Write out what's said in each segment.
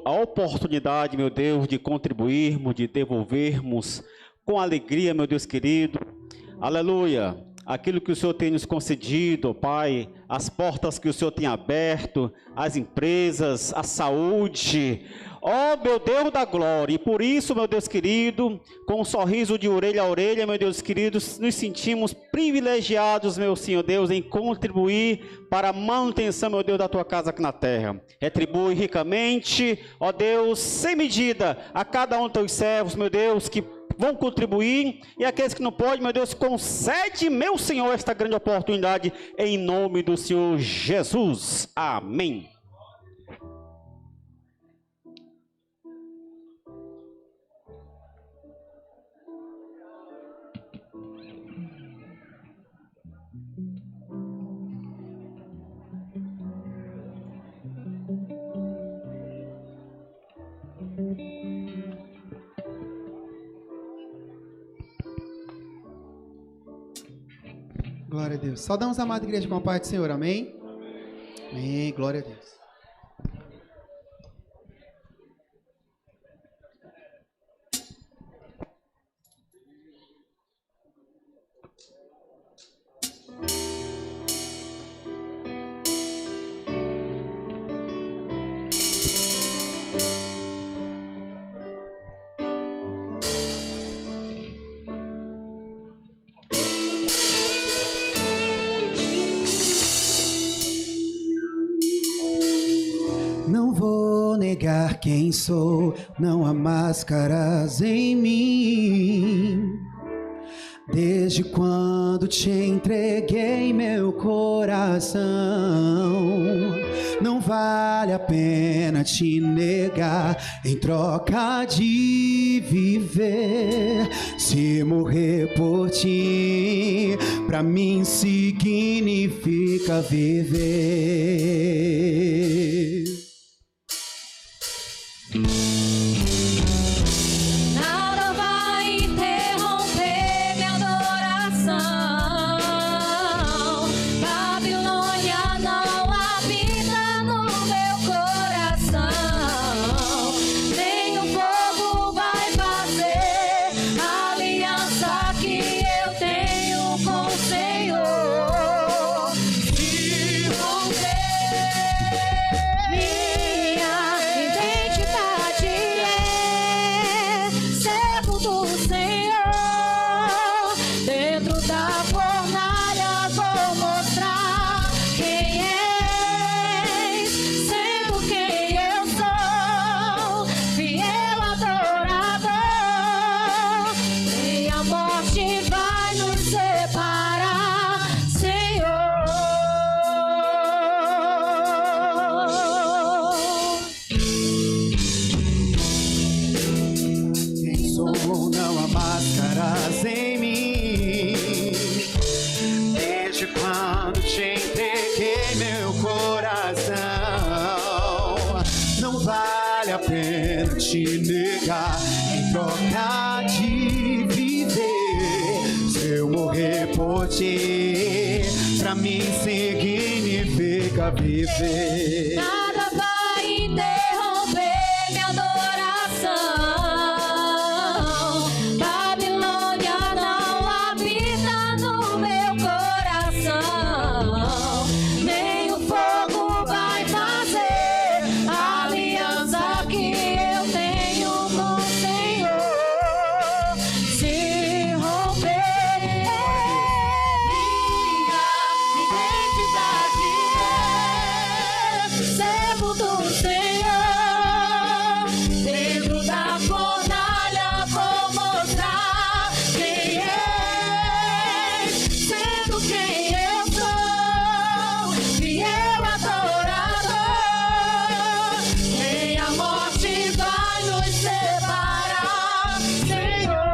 a oportunidade, meu Deus, de contribuirmos, de devolvermos com alegria, meu Deus querido. Aleluia. Aquilo que o Senhor tem nos concedido, Pai, as portas que o Senhor tem aberto, as empresas, a saúde. Ó, meu Deus da glória, e por isso, meu Deus querido, com um sorriso de orelha a orelha, meu Deus querido, nos sentimos privilegiados, meu Senhor Deus, em contribuir para a manutenção, meu Deus, da tua casa aqui na terra. Retribui ricamente, ó Deus, sem medida, a cada um dos teus servos, meu Deus, que vão contribuir, e aqueles que não podem, meu Deus, concede, meu Senhor, esta grande oportunidade, em nome do Senhor Jesus. Amém. Glória a Deus. Saudamos a amada igreja com a paz do Senhor, amém? Amém, glória a Deus. Não vou negar quem sou, não há máscaras em mim. Desde quando te entreguei meu coração, não vale a pena te negar em troca de viver. Se morrer por ti, pra mim significa viver. Nada vai interromper minha adoração. Babilônia não habita no meu coração. Nem o fogo vai fazer a aliança que eu tenho com o Senhor. Se romper minha identidade é servo do Senhor. Dentro da fornalha vou mostrar quem és, sendo quem eu sou, fiel adorador. Nem a morte vai nos separar, Senhor. Quem sou, não há máscaras em mim. Desde quando te entreguei meu coração, não vale a pena te negar em troca de viver. Se eu morrer por ti, pra mim significa viver. Nada vai interromper minha adoração. Babilônia não habita no meu coração. Nem o fogo vai fazer a aliança que eu tenho com o Senhor. Se romper minha identidade é servo do Senhor. Dentro da fornalha vou mostrar quem és, sendo quem eu sou, fiel adorador. Nem a morte vai nos separar, Senhor.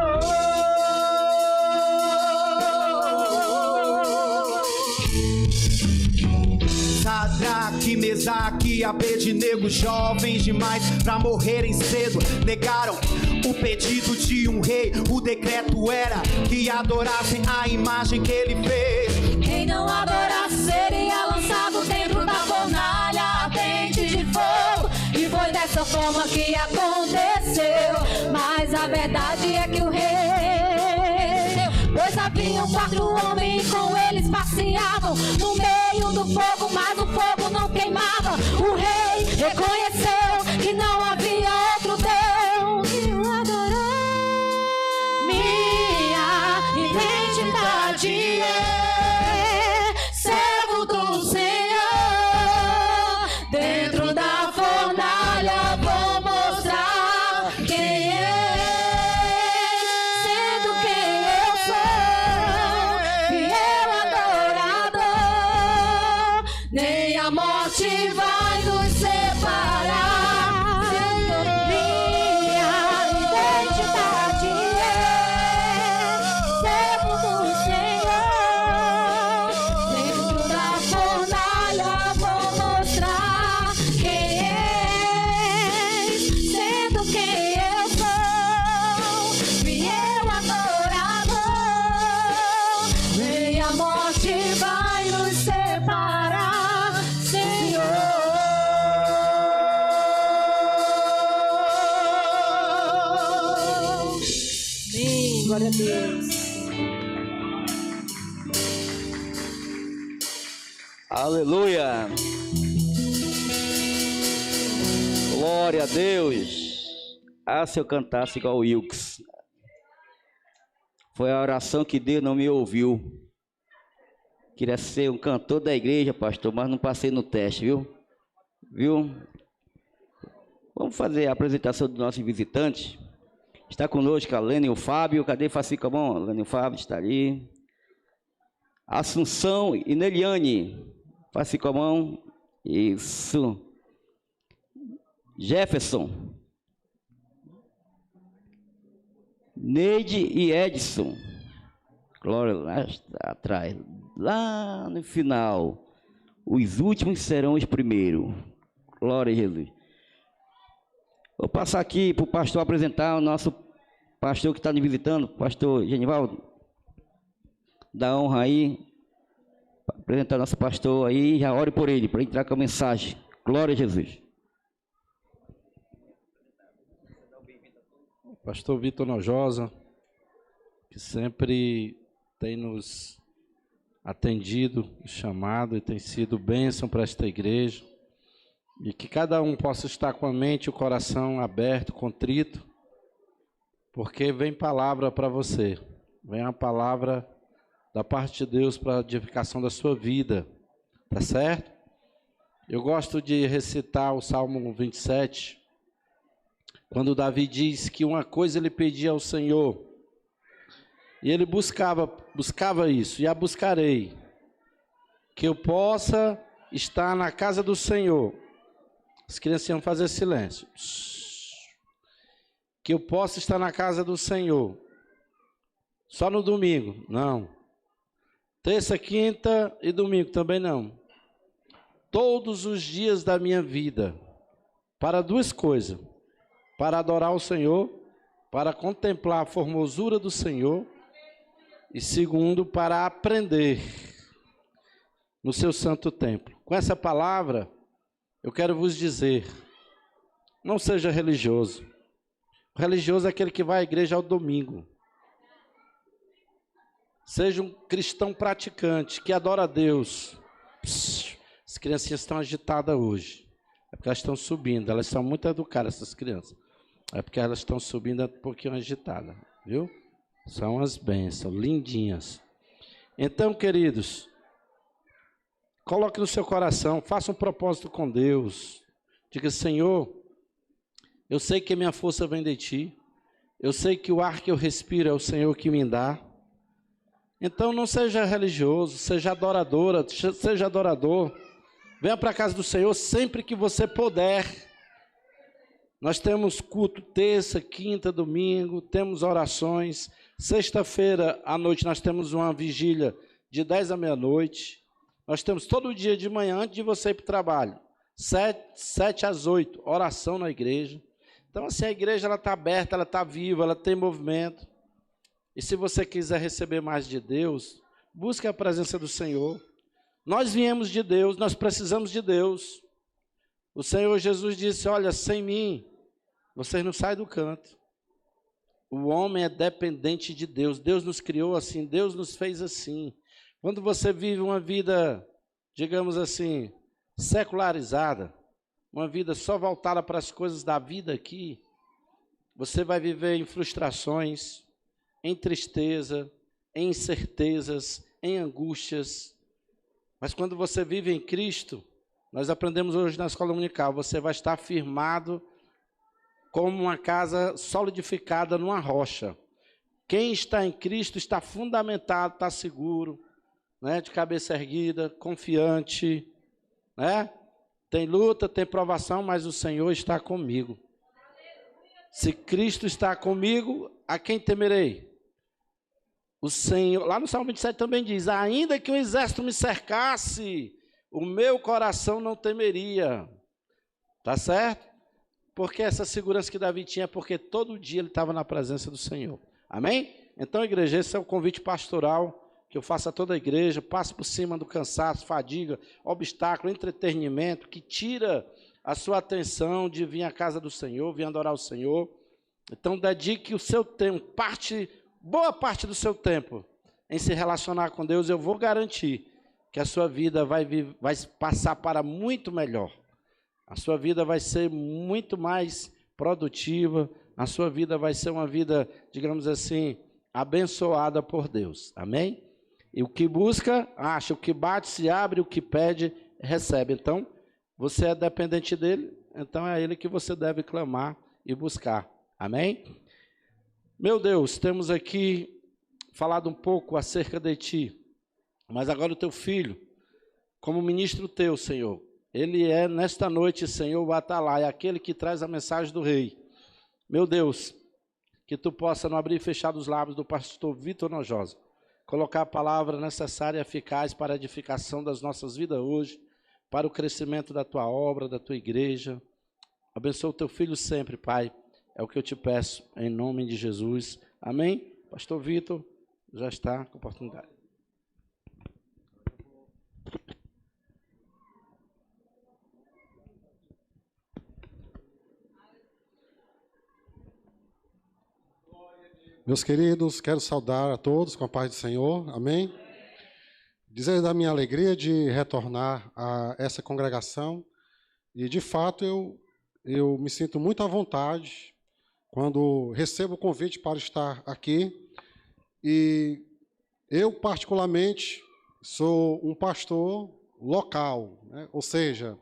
Sadraque, Mesaque, Abednego, jovens demais pra morrerem cedo, negaram o pedido de um rei. O decreto era que adorassem a imagem que ele fez. Quem não adorasse seria lançado dentro da fornalha ardente de fogo. E foi dessa dessa forma que aconteceu, mas a verdade é que o rei, pois haviam 4 homens e com eles passeavam no meio do fogo, mas o fogo não queimava. O rei reconheceu que não havia outro Deus que o adorar. Minha identidade é servo do Senhor. Dentro da fornalha vou mostrar quem é, sendo quem eu sou, fiel adorador. Nem a morte vai nos separar. Minha identidade é servo do Senhor. Dentro da fornalha vou mostrar quem é, sendo quem eu sou, fiel adorador. Nem a morte vai nos separar, Senhor. Amém. Glória a Deus. Aleluia! Glória a Deus! Ah, se eu cantasse igual o Wilkes. Foi a oração que Deus não me ouviu. Queria ser um cantor da igreja, pastor, mas não passei no teste, viu? Vamos fazer a apresentação do nosso visitante. Está conosco a Lene e o Fábio. Cadê Facica? Bom, Lene e o Fábio está ali. Assunção e Neliane. Passe com a mão. Isso. Jefferson. Neide e Edson. Glória, lá atrás. Lá no final. Os últimos serão os primeiros. Glória a Jesus. Vou passar aqui para o pastor apresentar o nosso pastor que está nos visitando, pastor Genivaldo. Dá honra aí. Apresentar nosso pastor aí, já ore por ele, para entrar com a mensagem. Glória a Jesus. Pastor Vitor Nojosa, que sempre tem nos atendido, chamado e tem sido bênção para esta igreja. E que cada um possa estar com a mente e o coração aberto, contrito, porque vem palavra para você. Vem a palavra da parte de Deus para a edificação da sua vida, tá certo? Eu gosto de recitar o Salmo 27, quando Davi diz que uma coisa ele pedia ao Senhor, e ele buscava isso, e a buscarei, que eu possa estar na casa do Senhor. As crianças iam fazer silêncio. Que eu possa estar na casa do Senhor. Só no domingo? Não. Terça, quinta e domingo também não. Todos os dias da minha vida. Para 2 coisas. Para adorar o Senhor. Para contemplar a formosura do Senhor. E segundo, para aprender no seu santo templo. Com essa palavra, eu quero vos dizer, não seja religioso. O religioso é aquele que vai à igreja ao domingo. Seja um cristão praticante, que adora a Deus. As criancinhas estão agitadas hoje. É porque elas estão subindo. Elas são muito educadas, essas crianças. É porque elas estão subindo um pouquinho agitadas, viu? São as bênçãos, lindinhas. Então, queridos, coloque no seu coração, faça um propósito com Deus. Diga, Senhor, eu sei que minha força vem de Ti. Eu sei que o ar que eu respiro é o Senhor que me dá. Então não seja religioso, seja adoradora, seja adorador. Venha para a casa do Senhor sempre que você puder. Nós temos culto terça, quinta, domingo, temos orações. Sexta-feira à noite nós temos uma vigília de 10 à meia-noite. Nós temos todo dia de manhã, antes de você ir para o trabalho, 7 às 8, oração na igreja. Então assim, a igreja está aberta, ela está viva, ela tem movimento. E se você quiser receber mais de Deus, busque a presença do Senhor. Nós viemos de Deus, nós precisamos de Deus. O Senhor Jesus disse, olha, sem mim, vocês não saem do canto. O homem é dependente de Deus. Deus nos criou assim, Deus nos fez assim. Quando você vive uma vida, digamos assim, secularizada, uma vida só voltada para as coisas da vida aqui, você vai viver em frustrações, em tristeza, em incertezas, em angústias. Mas quando você vive em Cristo, nós aprendemos hoje na escola dominical, você vai estar firmado como uma casa solidificada numa rocha. Quem está em Cristo está fundamentado, está seguro, né, de cabeça erguida, confiante, né? Tem luta, tem provação, mas o Senhor está comigo. Se Cristo está comigo, a quem temerei? O Senhor, lá no Salmo 27 também diz, ainda que um exército me cercasse, o meu coração não temeria. Tá certo? Porque essa segurança que Davi tinha, porque todo dia ele estava na presença do Senhor. Amém? Então, igreja, esse é o convite pastoral que eu faço a toda a igreja, passe por cima do cansaço, fadiga, obstáculo, entretenimento, que tira a sua atenção de vir à casa do Senhor, vir adorar o Senhor. Então, dedique o seu tempo, boa parte do seu tempo, em se relacionar com Deus. Eu vou garantir que a sua vida vai passar para muito melhor. A sua vida vai ser muito mais produtiva, a sua vida vai ser uma vida, digamos assim, abençoada por Deus. Amém? E o que busca, acha, o que bate, se abre, o que pede, recebe. Então, você é dependente dele, então é a ele que você deve clamar e buscar. Amém? Meu Deus, temos aqui falado um pouco acerca de ti, mas agora o teu filho, como ministro teu, Senhor, ele é, nesta noite, Senhor, o atalaia, aquele que traz a mensagem do rei. Meu Deus, que tu possa, no abrir e fechar dos lábios do pastor Vitor Nojosa, colocar a palavra necessária e eficaz para a edificação das nossas vidas hoje, para o crescimento da tua obra, da tua igreja. Abençoa o teu filho sempre, Pai. É o que eu te peço, em nome de Jesus. Amém? Pastor Vitor já está com a oportunidade. Meus queridos, quero saudar a todos com a paz do Senhor, amém? Dizer da minha alegria de retornar a essa congregação e, de fato, eu me sinto muito à vontade quando recebo o convite para estar aqui. E eu, particularmente, sou um pastor local, né? Ou seja,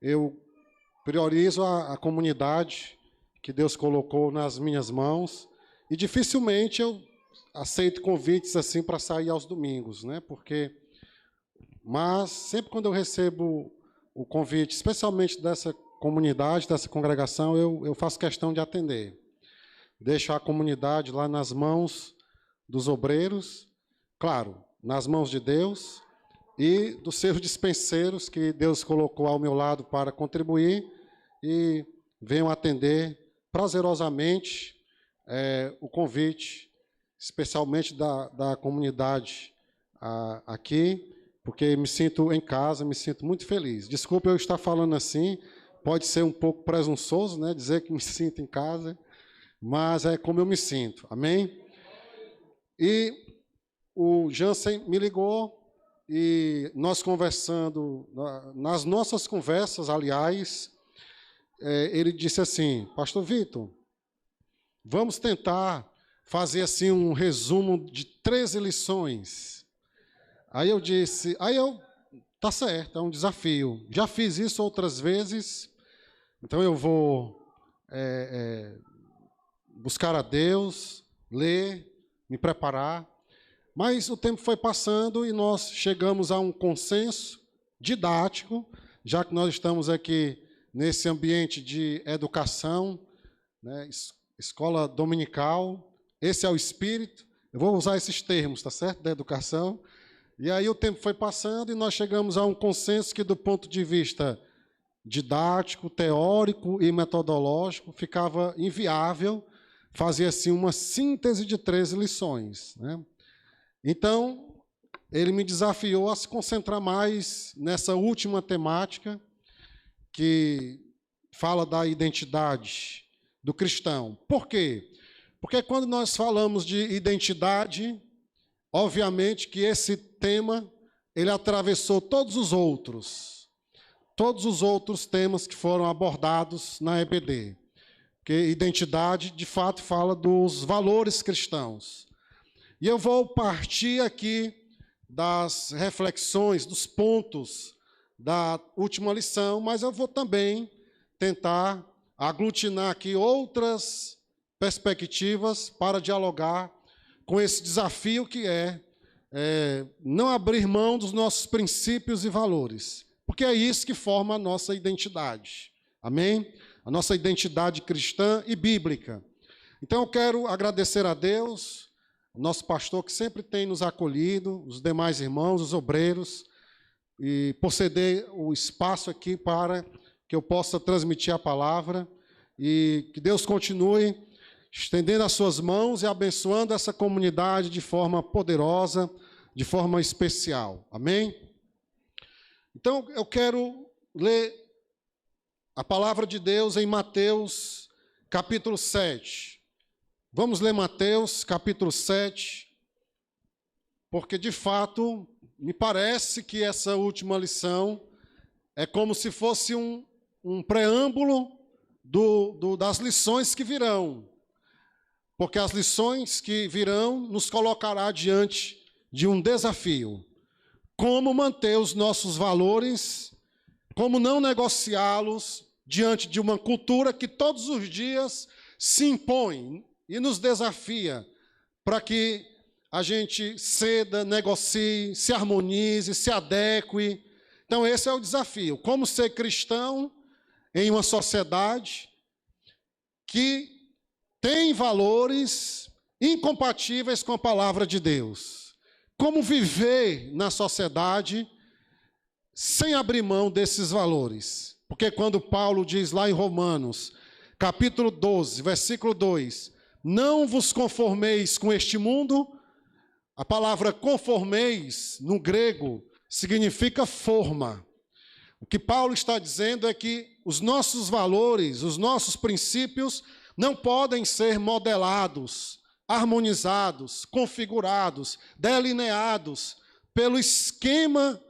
eu priorizo a comunidade que Deus colocou nas minhas mãos. E dificilmente eu aceito convites assim para sair aos domingos, né? Mas sempre quando eu recebo o convite, especialmente dessa comunidade, dessa congregação, eu faço questão de atender. Deixo a comunidade lá nas mãos dos obreiros, claro, nas mãos de Deus e dos seus dispenseiros que Deus colocou ao meu lado para contribuir e venham atender prazerosamente o convite, especialmente da comunidade aqui, porque me sinto em casa, me sinto muito feliz. Desculpa eu estar falando assim, pode ser um pouco presunçoso, né, dizer que me sinto em casa, mas é como eu me sinto, amém? E o Jansen me ligou e nós conversando, nas nossas conversas, aliás, ele disse assim, Pastor Vitor, vamos tentar fazer assim um resumo de 13 lições. Aí eu disse, tá certo, é um desafio. Já fiz isso outras vezes, então eu vou buscar a Deus, ler, me preparar. Mas o tempo foi passando e nós chegamos a um consenso didático, já que nós estamos aqui nesse ambiente de educação, né, escola dominical, esse é o espírito, eu vou usar esses termos, tá certo, da educação, e aí o tempo foi passando e nós chegamos a um consenso que do ponto de vista didático, teórico e metodológico, ficava inviável fazer assim uma síntese de 13 lições, né? Então, ele me desafiou a se concentrar mais nessa última temática, que fala da identidade do cristão. Por quê? Porque quando nós falamos de identidade, obviamente que esse tema, ele atravessou todos os outros temas que foram abordados na EBD. Porque identidade, de fato, fala dos valores cristãos. E eu vou partir aqui das reflexões, dos pontos da última lição, mas eu vou também tentar aglutinar aqui outras perspectivas para dialogar com esse desafio que é não abrir mão dos nossos princípios e valores, porque é isso que forma a nossa identidade. Amém? A nossa identidade cristã e bíblica. Então eu quero agradecer a Deus, o nosso pastor que sempre tem nos acolhido, os demais irmãos, os obreiros, e por ceder o espaço aqui para que eu possa transmitir a palavra, e que Deus continue estendendo as suas mãos e abençoando essa comunidade de forma poderosa, de forma especial. Amém? Então, eu quero ler a palavra de Deus em Mateus, capítulo 7. Vamos ler Mateus, capítulo 7, porque, de fato, me parece que essa última lição é como se fosse um preâmbulo das lições que virão. Porque as lições que virão nos colocará diante de um desafio. Como manter os nossos valores, como não negociá-los diante de uma cultura que todos os dias se impõe e nos desafia para que a gente ceda, negocie, se harmonize, se adeque. Então esse é o desafio. Como ser cristão em uma sociedade que tem valores incompatíveis com a palavra de Deus. Como viver na sociedade sem abrir mão desses valores. Porque quando Paulo diz lá em Romanos, capítulo 12, versículo 2, não vos conformeis com este mundo, a palavra conformeis, no grego, significa forma. O que Paulo está dizendo é que os nossos valores, os nossos princípios, não podem ser modelados, harmonizados, configurados, delineados pelo esquema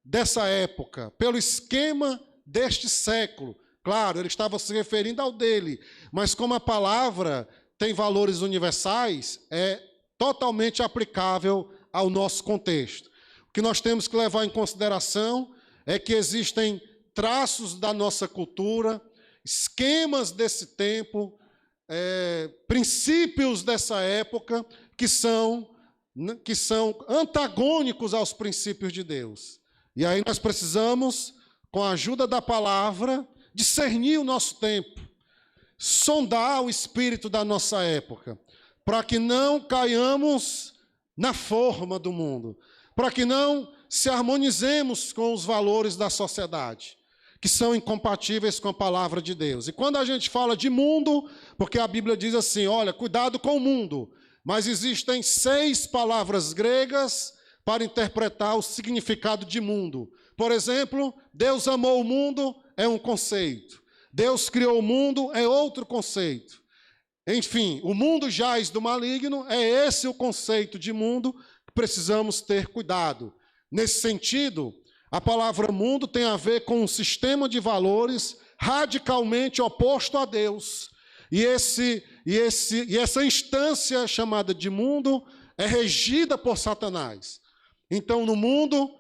dessa época, pelo esquema deste século. Claro, ele estava se referindo ao dele, mas como a palavra tem valores universais, é totalmente aplicável ao nosso contexto. O que nós temos que levar em consideração é que existem traços da nossa cultura, esquemas desse tempo, princípios dessa época que são antagônicos aos princípios de Deus. E aí nós precisamos, com a ajuda da palavra, discernir o nosso tempo, sondar o espírito da nossa época, para que não caiamos na forma do mundo, para que não se harmonizemos com os valores da sociedade, que são incompatíveis com a palavra de Deus. E quando a gente fala de mundo, porque a Bíblia diz assim, olha, cuidado com o mundo, mas existem 6 palavras gregas para interpretar o significado de mundo. Por exemplo, Deus amou o mundo é um conceito. Deus criou o mundo é outro conceito. Enfim, o mundo jaz do maligno, é esse o conceito de mundo que precisamos ter cuidado. Nesse sentido, a palavra mundo tem a ver com um sistema de valores radicalmente oposto a Deus. E essa instância chamada de mundo é regida por Satanás. Então, no mundo,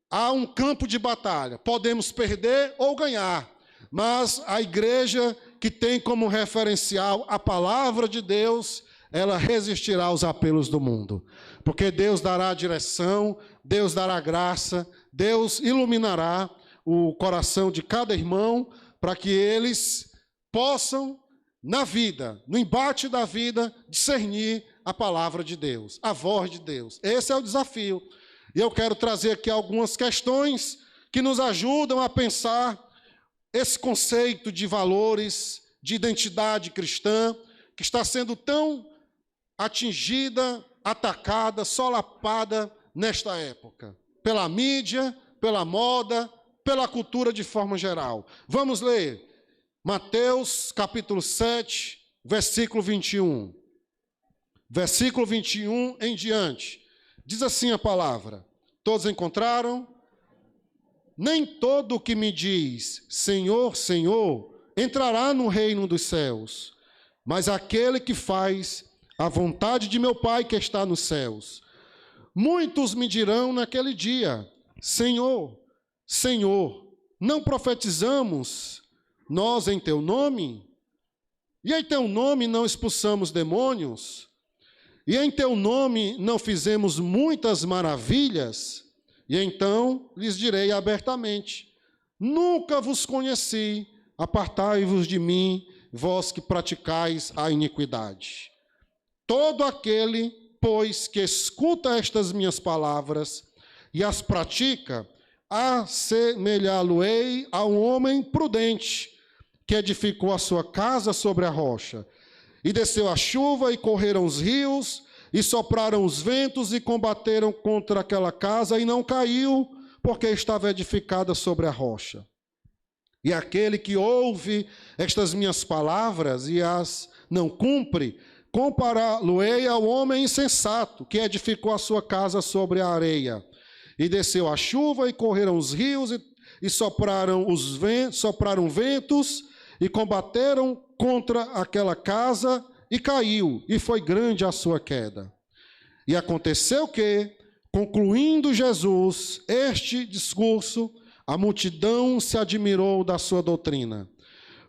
há um campo de batalha. Podemos perder ou ganhar, mas a igreja que tem como referencial a palavra de Deus, ela resistirá aos apelos do mundo. Porque Deus dará direção, Deus dará graça, Deus iluminará o coração de cada irmão para que eles possam, na vida, no embate da vida, discernir a palavra de Deus, a voz de Deus. Esse é o desafio. E eu quero trazer aqui algumas questões que nos ajudam a pensar esse conceito de valores, de identidade cristã, que está sendo tão atingida, atacada, solapada nesta época. Pela mídia, pela moda, pela cultura de forma geral. Vamos ler Mateus capítulo 7, versículo 21. Versículo 21 em diante. Diz assim a palavra. Todos encontraram? Nem todo o que me diz, Senhor, Senhor, entrará no reino dos céus, mas aquele que faz a vontade de meu Pai que está nos céus. Muitos me dirão naquele dia, Senhor, Senhor, não profetizamos nós em teu nome? E em teu nome não expulsamos demônios? E em teu nome não fizemos muitas maravilhas? E então lhes direi abertamente, nunca vos conheci, apartai-vos de mim, vós que praticais a iniquidade. Todo aquele, pois, que escuta estas minhas palavras e as pratica, assemelhá-lo-ei a um homem prudente, que edificou a sua casa sobre a rocha. E desceu a chuva, e correram os rios, e sopraram os ventos, e combateram contra aquela casa, e não caiu, porque estava edificada sobre a rocha. E aquele que ouve estas minhas palavras e as não cumpre, compará-lo-ei ao homem insensato, que edificou a sua casa sobre a areia. E desceu a chuva, e correram os rios, e sopraram ventos, e combateram contra aquela casa, e caiu, e foi grande a sua queda. E aconteceu que, concluindo Jesus este discurso, a multidão se admirou da sua doutrina,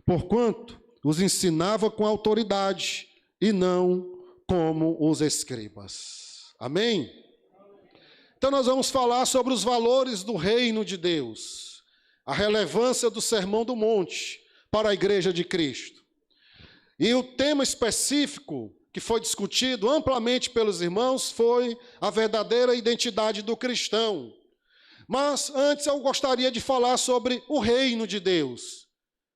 porquanto os ensinava com autoridade, e não como os escribas. Amém? Então nós vamos falar sobre os valores do reino de Deus, a relevância do Sermão do Monte para a Igreja de Cristo. E o tema específico que foi discutido amplamente pelos irmãos foi a verdadeira identidade do cristão. Mas antes eu gostaria de falar sobre o reino de Deus,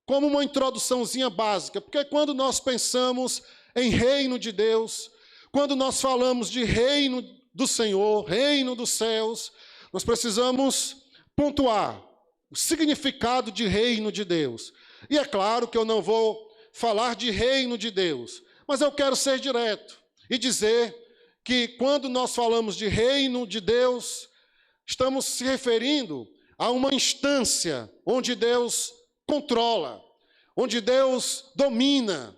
como uma introduçãozinha básica, porque quando nós pensamos em reino de Deus, quando nós falamos de reino do Senhor, reino dos céus, nós precisamos pontuar o significado de reino de Deus. E é claro que eu não vou falar de reino de Deus, mas eu quero ser direto e dizer que quando nós falamos de reino de Deus, estamos se referindo a uma instância onde Deus controla, onde Deus domina,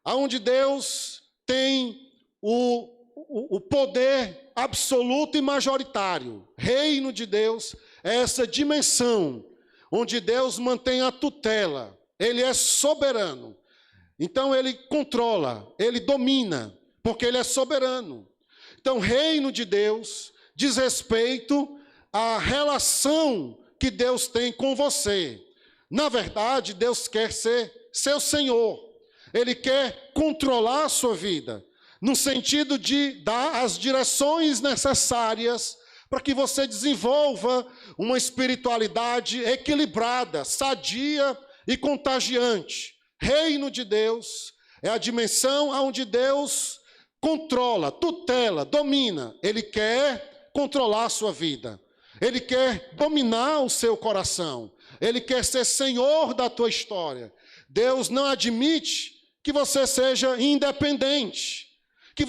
onde Deus tem o poder absoluto e majoritário. Reino de Deus é essa dimensão onde Deus mantém a tutela, Ele é soberano. Então ele controla, ele domina, porque ele é soberano. Então, reino de Deus diz respeito à relação que Deus tem com você. Na verdade, Deus quer ser seu Senhor. Ele quer controlar a sua vida, no sentido de dar as direções necessárias para que você desenvolva uma espiritualidade equilibrada, sadia e contagiante. Reino de Deus é a dimensão onde Deus controla, tutela, domina. Ele quer controlar a sua vida. Ele quer dominar o seu coração. Ele quer ser senhor da tua história. Deus não admite que você seja independente, que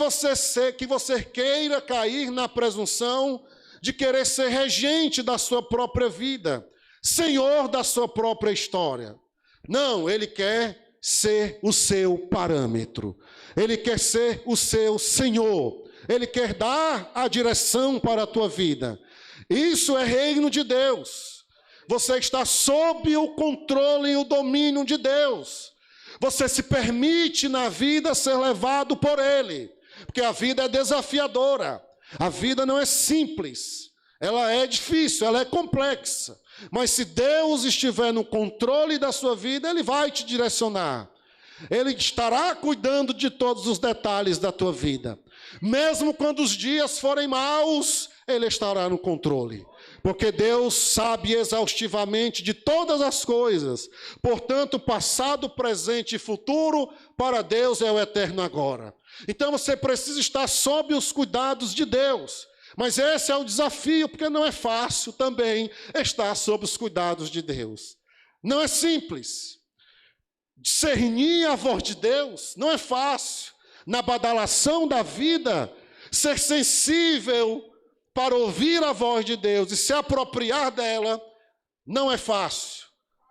você queira cair na presunção de querer ser regente da sua própria vida, senhor da sua própria história. Não, ele quer ser o seu parâmetro. Ele quer ser o seu Senhor. Ele quer dar a direção para a tua vida. Isso é reino de Deus. Você está sob o controle e o domínio de Deus. Você se permite na vida ser levado por Ele. Porque a vida é desafiadora. A vida não é simples. Ela é difícil, ela é complexa. Mas se Deus estiver no controle da sua vida, Ele vai te direcionar. Ele estará cuidando de todos os detalhes da tua vida. Mesmo quando os dias forem maus, Ele estará no controle. Porque Deus sabe exaustivamente de todas as coisas. Portanto, passado, presente e futuro, para Deus é o eterno agora. Então você precisa estar sob os cuidados de Deus. Mas esse é o desafio, porque não é fácil também estar sob os cuidados de Deus. Não é simples. Discernir a voz de Deus não é fácil. Na badalação da vida, ser sensível para ouvir a voz de Deus e se apropriar dela, não é fácil.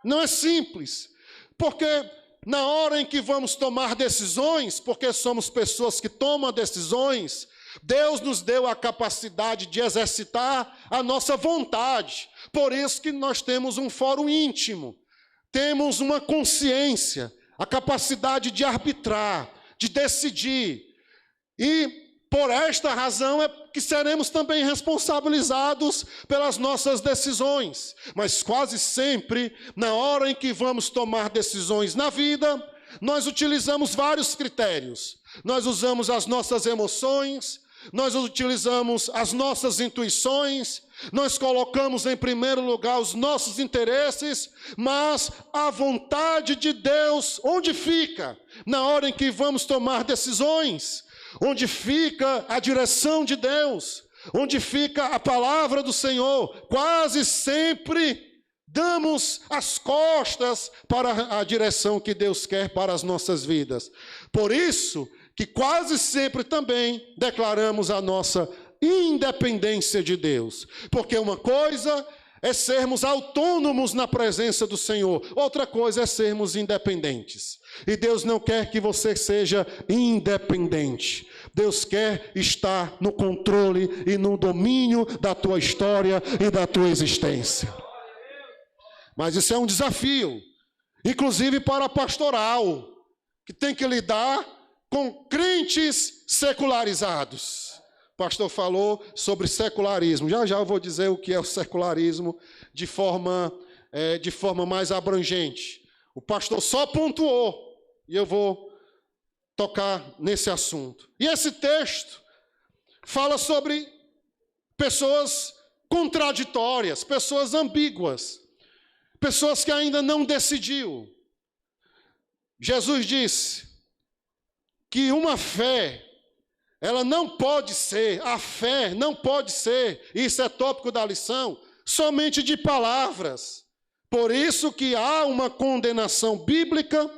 Não é simples. Porque na hora em que vamos tomar decisões, porque somos pessoas que tomam decisões, Deus nos deu a capacidade de exercitar a nossa vontade. Por isso que nós temos um fórum íntimo, temos uma consciência, a capacidade de arbitrar, de decidir. E por esta razão é que seremos também responsabilizados pelas nossas decisões. Mas quase sempre, na hora em que vamos tomar decisões na vida, nós utilizamos vários critérios. Nós usamos as nossas emoções, nós utilizamos as nossas intuições, nós colocamos em primeiro lugar os nossos interesses, mas a vontade de Deus, onde fica? Na hora em que vamos tomar decisões, onde fica a direção de Deus, onde fica a palavra do Senhor. Quase sempre damos as costas para a direção que Deus quer para as nossas vidas. Por isso que quase sempre também declaramos a nossa independência de Deus. Porque uma coisa é sermos autônomos na presença do Senhor, outra coisa é sermos independentes. E Deus não quer que você seja independente. Deus quer estar no controle e no domínio da tua história e da tua existência. Mas isso é um desafio, inclusive para a pastoral, que tem que lidar com crentes secularizados. O pastor falou sobre secularismo. Já já eu vou dizer o que é o secularismo de forma mais abrangente. O pastor só pontuou, e eu vou tocar nesse assunto. E esse texto fala sobre pessoas contraditórias, pessoas ambíguas, pessoas que ainda não decidiu. Jesus disse que uma fé, ela não pode ser, a fé não pode ser, isso é tópico da lição, somente de palavras. Por isso que há uma condenação bíblica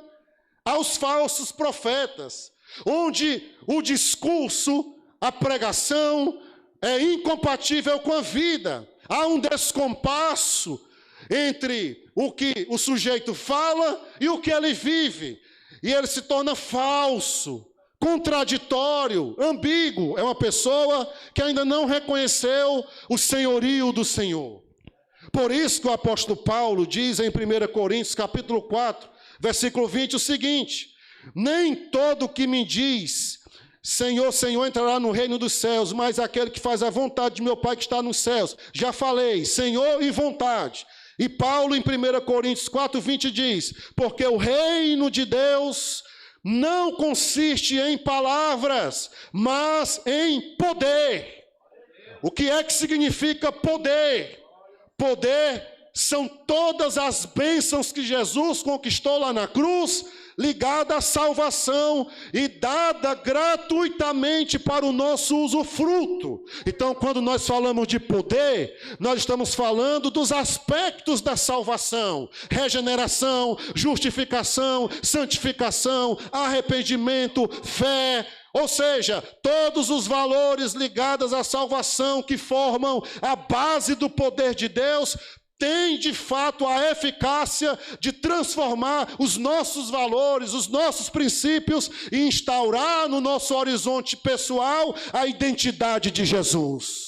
aos falsos profetas, onde o discurso, a pregação é incompatível com a vida. Há um descompasso entre o que o sujeito fala e o que ele vive. E ele se torna falso, contraditório, ambíguo. É uma pessoa que ainda não reconheceu o senhorio do Senhor. Por isso que o apóstolo Paulo diz em 1 Coríntios, capítulo 4, versículo 20, o seguinte: nem todo que me diz Senhor, Senhor, entrará no reino dos céus, mas aquele que faz a vontade de meu Pai que está nos céus. Já falei, Senhor e vontade. E Paulo em 1 Coríntios 4, 20 diz: porque o reino de Deus não consiste em palavras, mas em poder. O que é que significa poder? Poder são todas as bênçãos que Jesus conquistou lá na cruz, ligada à salvação e dada gratuitamente para o nosso usufruto. Então, quando nós falamos de poder, nós estamos falando dos aspectos da salvação: regeneração, justificação, santificação, arrependimento, fé. Ou seja, todos os valores ligados à salvação que formam a base do poder de Deus tem de fato a eficácia de transformar os nossos valores, os nossos princípios e instaurar no nosso horizonte pessoal a identidade de Jesus.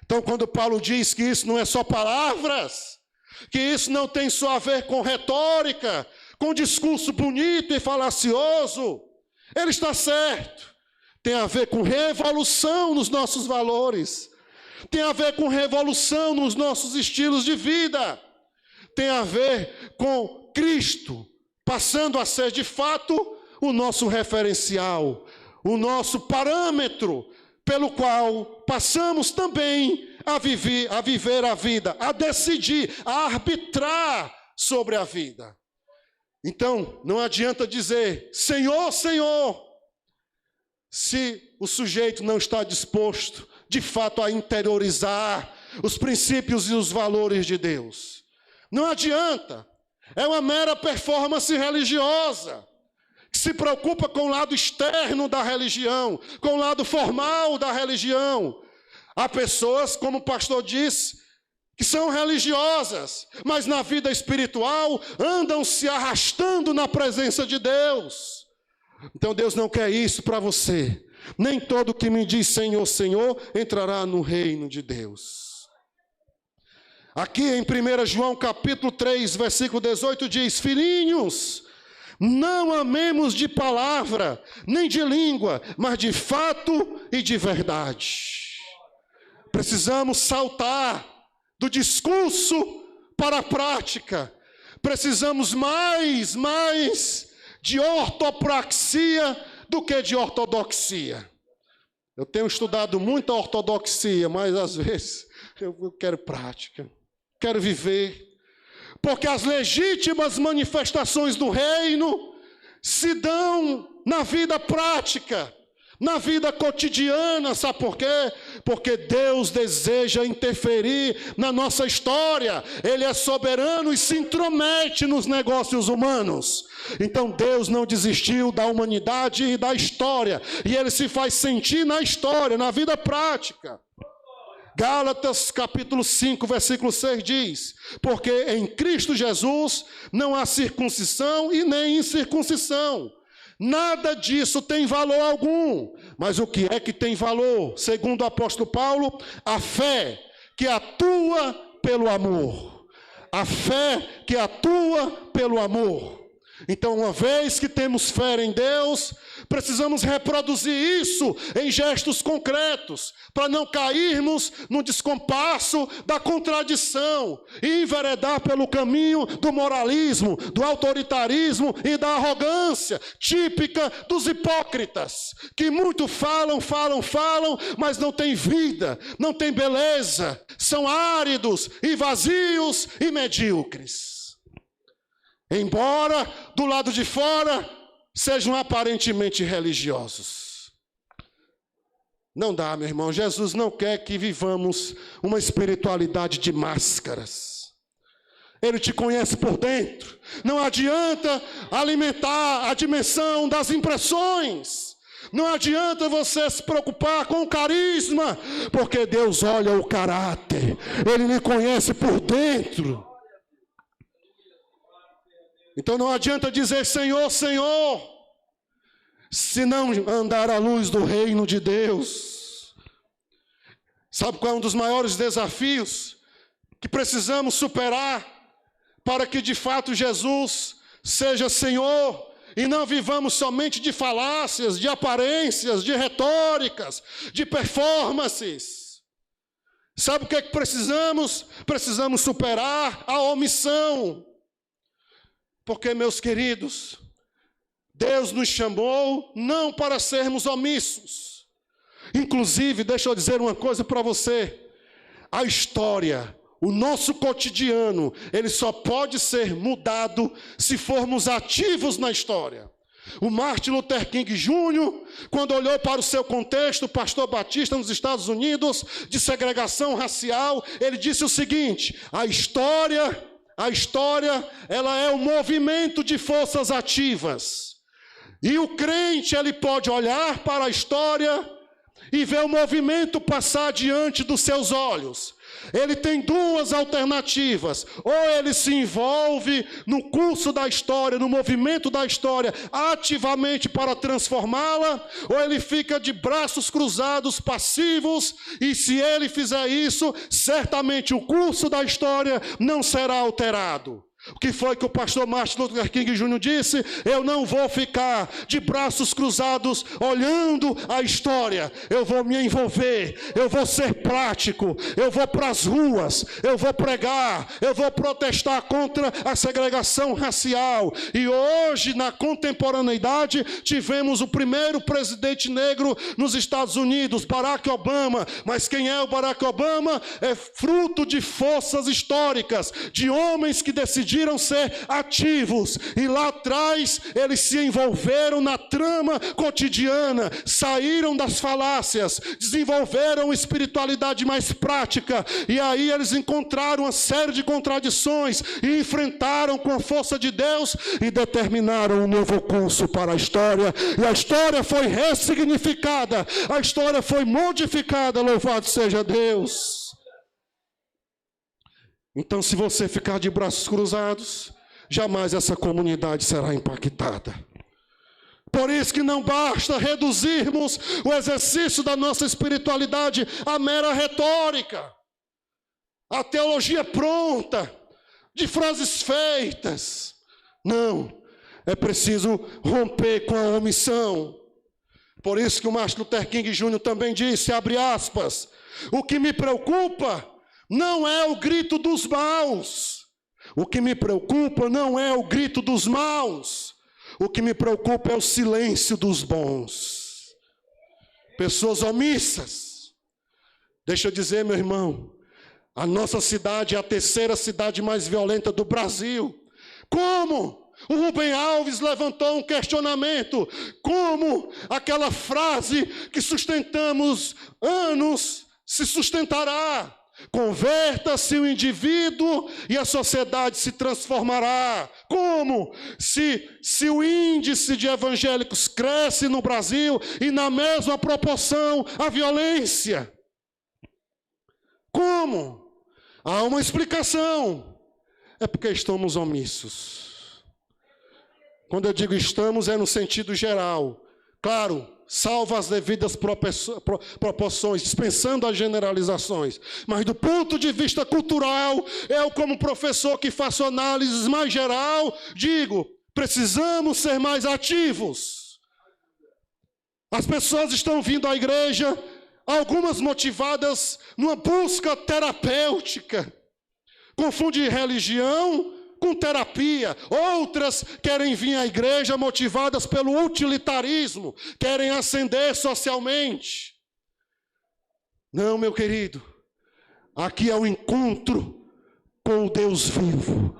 Então, quando Paulo diz que isso não é só palavras, que isso não tem só a ver com retórica, com discurso bonito e falacioso, ele está certo. Tem a ver com revolução nos nossos valores, tem a ver com revolução nos nossos estilos de vida, tem a ver com Cristo passando a ser de fato o nosso referencial, o nosso parâmetro pelo qual passamos também a viver a vida, a decidir, a arbitrar sobre a vida. Então, não adianta dizer Senhor, Senhor, se o sujeito não está disposto de fato, a interiorizar os princípios e os valores de Deus. Não adianta, é uma mera performance religiosa, que se preocupa com o lado externo da religião, com o lado formal da religião. Há pessoas, como o pastor disse, que são religiosas, mas na vida espiritual andam se arrastando na presença de Deus. Então Deus não quer isso para você. Nem todo que me diz Senhor, Senhor, entrará no reino de Deus. Aqui em 1 João capítulo 3, versículo 18 diz: filhinhos, não amemos de palavra, nem de língua, mas de fato e de verdade. Precisamos saltar do discurso para a prática. Precisamos mais de ortopraxia do que de ortodoxia. Eu tenho estudado muito a ortodoxia, mas às vezes eu quero prática, quero viver. Porque as legítimas manifestações do reino se dão na vida prática, na vida cotidiana. Sabe por quê? Porque Deus deseja interferir na nossa história. Ele é soberano e se intromete nos negócios humanos. Então Deus não desistiu da humanidade e da história, e Ele se faz sentir na história, na vida prática. Gálatas capítulo 5, versículo 6 diz: porque em Cristo Jesus não há circuncisão e nem incircuncisão. Nada disso tem valor algum. Mas o que é que tem valor? Segundo o apóstolo Paulo, a fé que atua pelo amor. A fé que atua pelo amor. Então, uma vez que temos fé em Deus, precisamos reproduzir isso em gestos concretos, para não cairmos no descompasso da contradição e enveredar pelo caminho do moralismo, do autoritarismo e da arrogância, típica dos hipócritas, que muito falam, mas não têm vida, não têm beleza, são áridos e vazios e medíocres. Embora do lado de fora sejam aparentemente religiosos. Não dá, meu irmão. Jesus não quer que vivamos uma espiritualidade de máscaras. Ele te conhece por dentro. Não adianta alimentar a dimensão das impressões. Não adianta você se preocupar com o carisma, porque Deus olha o caráter. Ele lhe conhece por dentro. Então não adianta dizer Senhor, Senhor, se não andar à luz do reino de Deus. Sabe qual é um dos maiores desafios que precisamos superar para que de fato Jesus seja Senhor e não vivamos somente de falácias, de aparências, de retóricas, de performances? Sabe o que é que precisamos? Precisamos superar a omissão. Porque, meus queridos, Deus nos chamou não para sermos omissos. Inclusive, deixa eu dizer uma coisa para você. A história, o nosso cotidiano, ele só pode ser mudado se formos ativos na história. O Martin Luther King Jr., quando olhou para o seu contexto, pastor batista nos Estados Unidos, de segregação racial, ele disse o seguinte: a história, ela é um movimento de forças ativas. E o crente, ele pode olhar para a história e ver o movimento passar diante dos seus olhos. Ele tem duas alternativas: ou ele se envolve no curso da história, no movimento da história, ativamente para transformá-la, ou ele fica de braços cruzados, passivos, e se ele fizer isso, certamente o curso da história não será alterado. O que foi que o pastor Martin Luther King Jr. disse? Eu não vou ficar de braços cruzados olhando a história. Eu vou me envolver, eu vou ser prático, eu vou para as ruas, eu vou pregar, eu vou protestar contra a segregação racial. E hoje, na contemporaneidade, tivemos o primeiro presidente negro nos Estados Unidos, Barack Obama. Mas quem é o Barack Obama? É fruto de forças históricas, de homens que decidiram decidiram ser ativos. E lá atrás eles se envolveram na trama cotidiana, saíram das falácias, desenvolveram espiritualidade mais prática. E aí eles encontraram uma série de contradições e enfrentaram com a força de Deus e determinaram um novo curso para a história. E a história foi ressignificada, a história foi modificada, louvado seja Deus. Então, se você ficar de braços cruzados, jamais essa comunidade será impactada. Por isso que não basta reduzirmos o exercício da nossa espiritualidade à mera retórica, a teologia pronta, de frases feitas. Não, é preciso romper com a omissão. Por isso que o Martin Luther King Jr. também disse, abre aspas, o que me preocupa não é o grito dos maus. O que me preocupa não é o grito dos maus. O que me preocupa é o silêncio dos bons. Pessoas omissas. Deixa eu dizer, meu irmão, a nossa cidade é a terceira cidade mais violenta do Brasil. Como? O Rubem Alves levantou um questionamento. Como aquela frase que sustentamos anos se sustentará? Converta-se o indivíduo e a sociedade se transformará. Como? Se o índice de evangélicos cresce no Brasil e na mesma proporção a violência. Como? Há uma explicação. É porque estamos omissos. Quando eu digo estamos, é no sentido geral. Claro, salvo as devidas proporções, dispensando as generalizações. Mas do ponto de vista cultural, eu como professor que faço análises mais geral, digo, precisamos ser mais ativos. As pessoas estão vindo à igreja, algumas motivadas numa busca terapêutica. Confunde religião com terapia. Outras querem vir à igreja motivadas pelo utilitarismo, querem ascender socialmente. Não, meu querido, aqui é o encontro com o Deus vivo.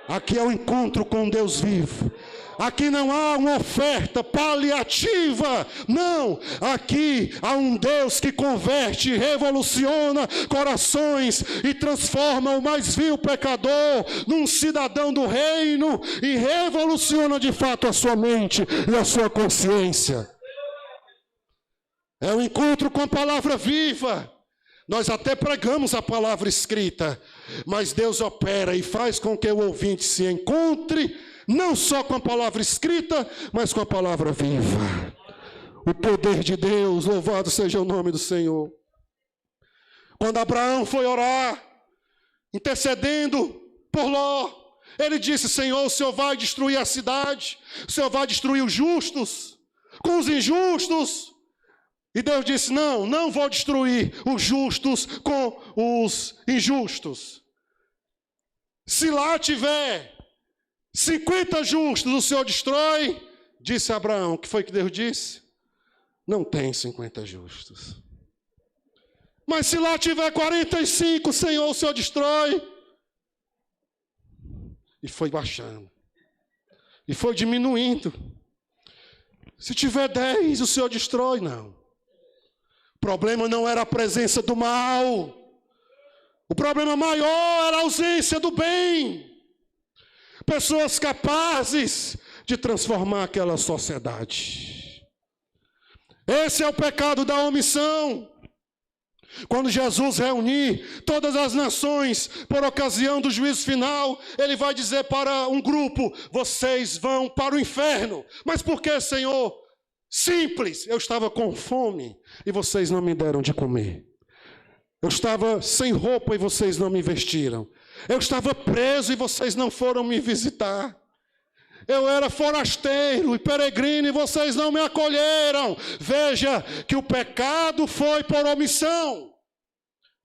Aqui é o encontro com Deus vivo. Aqui não há uma oferta paliativa, não. Aqui há um Deus que converte, revoluciona corações e transforma o mais vil pecador num cidadão do reino e revoluciona de fato a sua mente e a sua consciência. É um encontro com a palavra viva. Nós até pregamos a palavra escrita, mas Deus opera e faz com que o ouvinte se encontre não só com a palavra escrita, mas com a palavra viva. O poder de Deus, louvado seja o nome do Senhor. Quando Abraão foi orar, intercedendo por Ló, ele disse, Senhor, o Senhor vai destruir a cidade, o Senhor vai destruir os justos, com os injustos. E Deus disse, não vou destruir os justos com os injustos. Se lá tiver 50 justos, o Senhor destrói. Disse Abraão, o que foi que Deus disse? Não tem 50 justos. Mas se lá tiver 45, Senhor, o Senhor destrói. E foi baixando. E foi diminuindo. Se tiver 10, o Senhor destrói. Não. O problema não era a presença do mal. O problema maior era a ausência do bem. Pessoas capazes de transformar aquela sociedade. Esse é o pecado da omissão. Quando Jesus reunir todas as nações por ocasião do juízo final, ele vai dizer para um grupo, vocês vão para o inferno. Mas por que, Senhor? Simples, eu estava com fome e vocês não me deram de comer. Eu estava sem roupa e vocês não me vestiram. Eu estava preso e vocês não foram me visitar. Eu era forasteiro e peregrino e vocês não me acolheram. Veja que o pecado foi por omissão.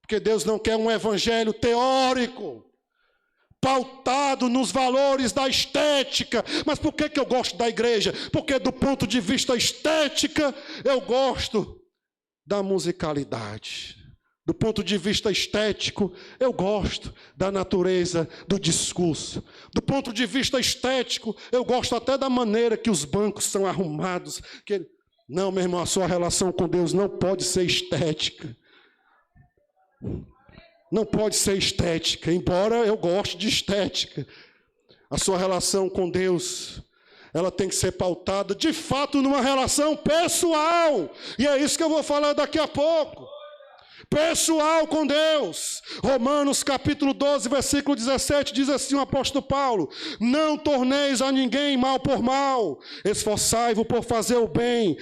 Porque Deus não quer um evangelho teórico, pautado nos valores da estética. Mas por que eu gosto da igreja? Porque do ponto de vista estética, eu gosto da musicalidade. Do ponto de vista estético, eu gosto da natureza do discurso. Do ponto de vista estético, eu gosto até da maneira que os bancos são arrumados. Não, meu irmão, a sua relação com Deus não pode ser estética. Não pode ser estética, embora eu goste de estética. A sua relação com Deus, ela tem que ser pautada, de fato, numa relação pessoal. E é isso que eu vou falar daqui a pouco. Pessoal com Deus. Romanos capítulo 12, versículo 17, diz assim o apóstolo Paulo: não torneis a ninguém mal por mal, esforçai-vos por fazer o bem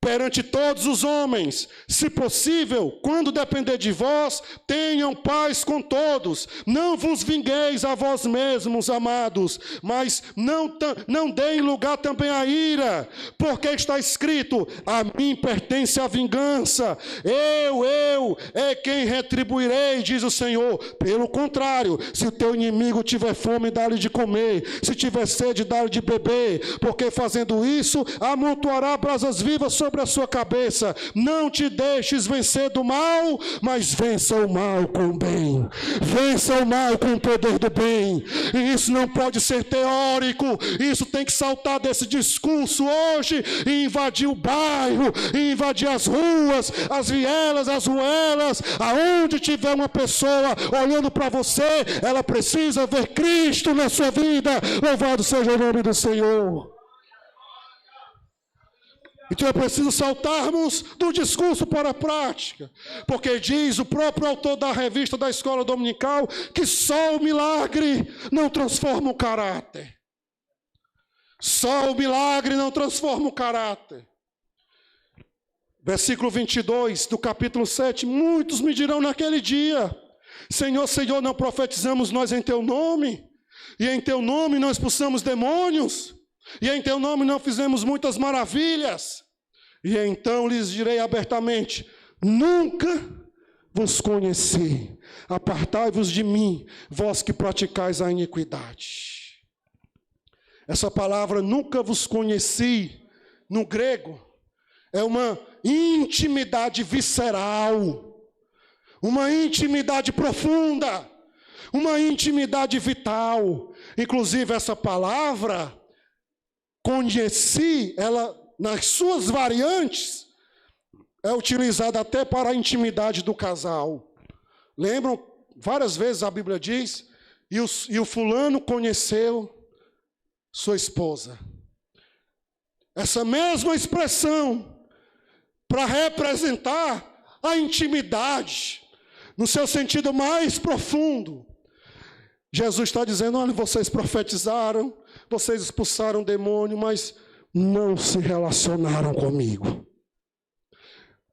perante todos os homens. Se possível, quando depender de vós, tenham paz com todos. Não vos vingueis a vós mesmos, amados, mas não deem lugar também à ira, porque está escrito: a mim pertence a vingança, eu é quem retribuirei, diz o Senhor. Pelo contrário, se o teu inimigo tiver fome, dá-lhe de comer, se tiver sede, dá-lhe de beber, porque fazendo isso, amontoará brasas vivas sobre a sua cabeça. Não te deixes vencer do mal, mas vença o mal com o bem. Vença o mal com o poder do bem. E isso não pode ser teórico, isso tem que saltar desse discurso hoje e invadir o bairro, e invadir as ruas, as vielas, as ruelas. Aonde tiver uma pessoa olhando para você, ela precisa ver Cristo na sua vida. Louvado seja o nome do Senhor. Então é preciso saltarmos do discurso para a prática, porque diz o próprio autor da revista da Escola Dominical que só o milagre não transforma o caráter. Só o milagre não transforma o caráter. Versículo 22 do capítulo 7, muitos me dirão naquele dia: Senhor, Senhor, não profetizamos nós em teu nome? E em teu nome não expulsamos demônios? E em teu nome não fizemos muitas maravilhas? E então lhes direi abertamente: nunca vos conheci, apartai-vos de mim, vós que praticais a iniquidade. Essa palavra nunca vos conheci, no grego, é uma intimidade visceral, uma intimidade profunda, uma intimidade vital. Inclusive essa palavra conheci, ela nas suas variantes é utilizada até para a intimidade do casal. Lembram? Várias vezes a Bíblia diz: e o fulano conheceu sua esposa. Essa mesma expressão para representar a intimidade no seu sentido mais profundo. Jesus está dizendo: olha, vocês profetizaram, vocês expulsaram o demônio, mas não se relacionaram comigo.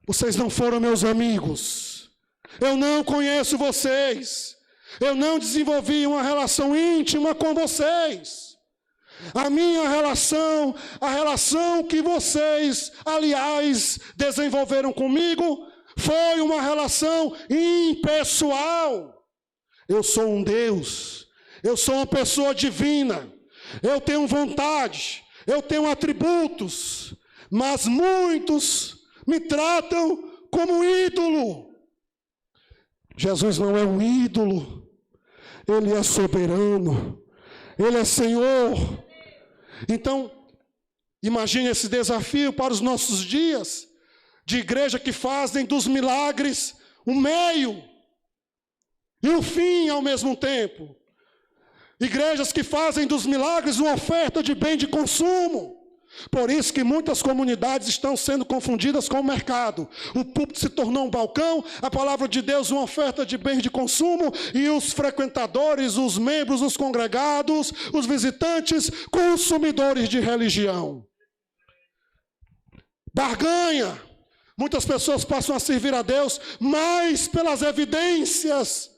Vocês não foram meus amigos. Eu não conheço vocês. Eu não desenvolvi uma relação íntima com vocês. A minha relação, a relação que vocês, aliás, desenvolveram comigo, foi uma relação impessoal. Eu sou um Deus. Eu sou uma pessoa divina. Eu tenho vontade. Eu tenho atributos, mas muitos me tratam como ídolo. Jesus não é um ídolo, Ele é soberano, Ele é Senhor. Então, imagine esse desafio para os nossos dias, de igreja que fazem dos milagres o meio e o fim ao mesmo tempo. Igrejas que fazem dos milagres uma oferta de bem de consumo. Por isso que muitas comunidades estão sendo confundidas com o mercado. O púlpito se tornou um balcão, a palavra de Deus uma oferta de bem de consumo, e os frequentadores, os membros, os congregados, os visitantes, consumidores de religião. Barganha. Muitas pessoas passam a servir a Deus mais pelas evidências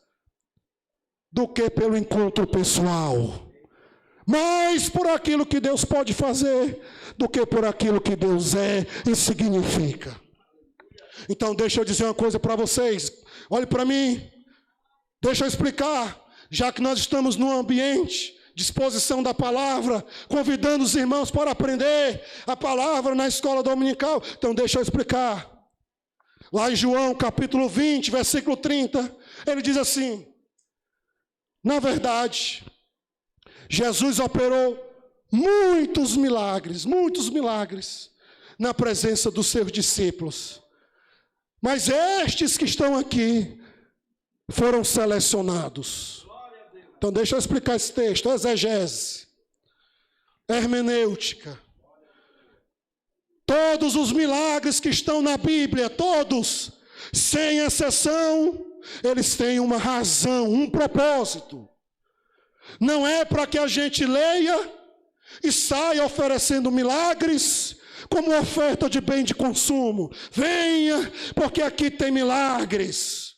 do que pelo encontro pessoal, mais por aquilo que Deus pode fazer do que por aquilo que Deus é e significa. Então deixa eu dizer uma coisa para vocês, olhe para mim, deixa eu explicar, já que nós estamos num ambiente de exposição da palavra, convidando os irmãos para aprender a palavra na escola dominical, então deixa eu explicar. Lá em João capítulo 20, versículo 30, ele diz assim: na verdade, Jesus operou muitos milagres na presença dos seus discípulos. Mas estes que estão aqui foram selecionados. Então deixa eu explicar esse texto. Exegese, hermenêutica. Todos os milagres que estão na Bíblia, todos, sem exceção, eles têm uma razão, um propósito. Não é para que a gente leia e saia oferecendo milagres como oferta de bem de consumo. Venha, porque aqui tem milagres.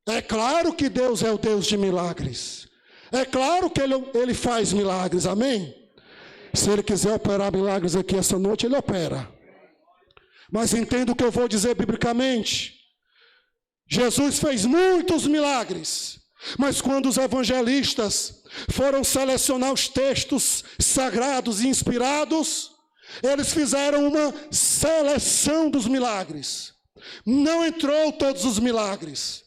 É claro que Deus é o Deus de milagres. É claro que Ele faz milagres, amém? Se Ele quiser operar milagres aqui essa noite, Ele opera. Mas entenda o que eu vou dizer biblicamente. Jesus fez muitos milagres, mas quando os evangelistas foram selecionar os textos sagrados e inspirados, eles fizeram uma seleção dos milagres. Não entrou todos os milagres.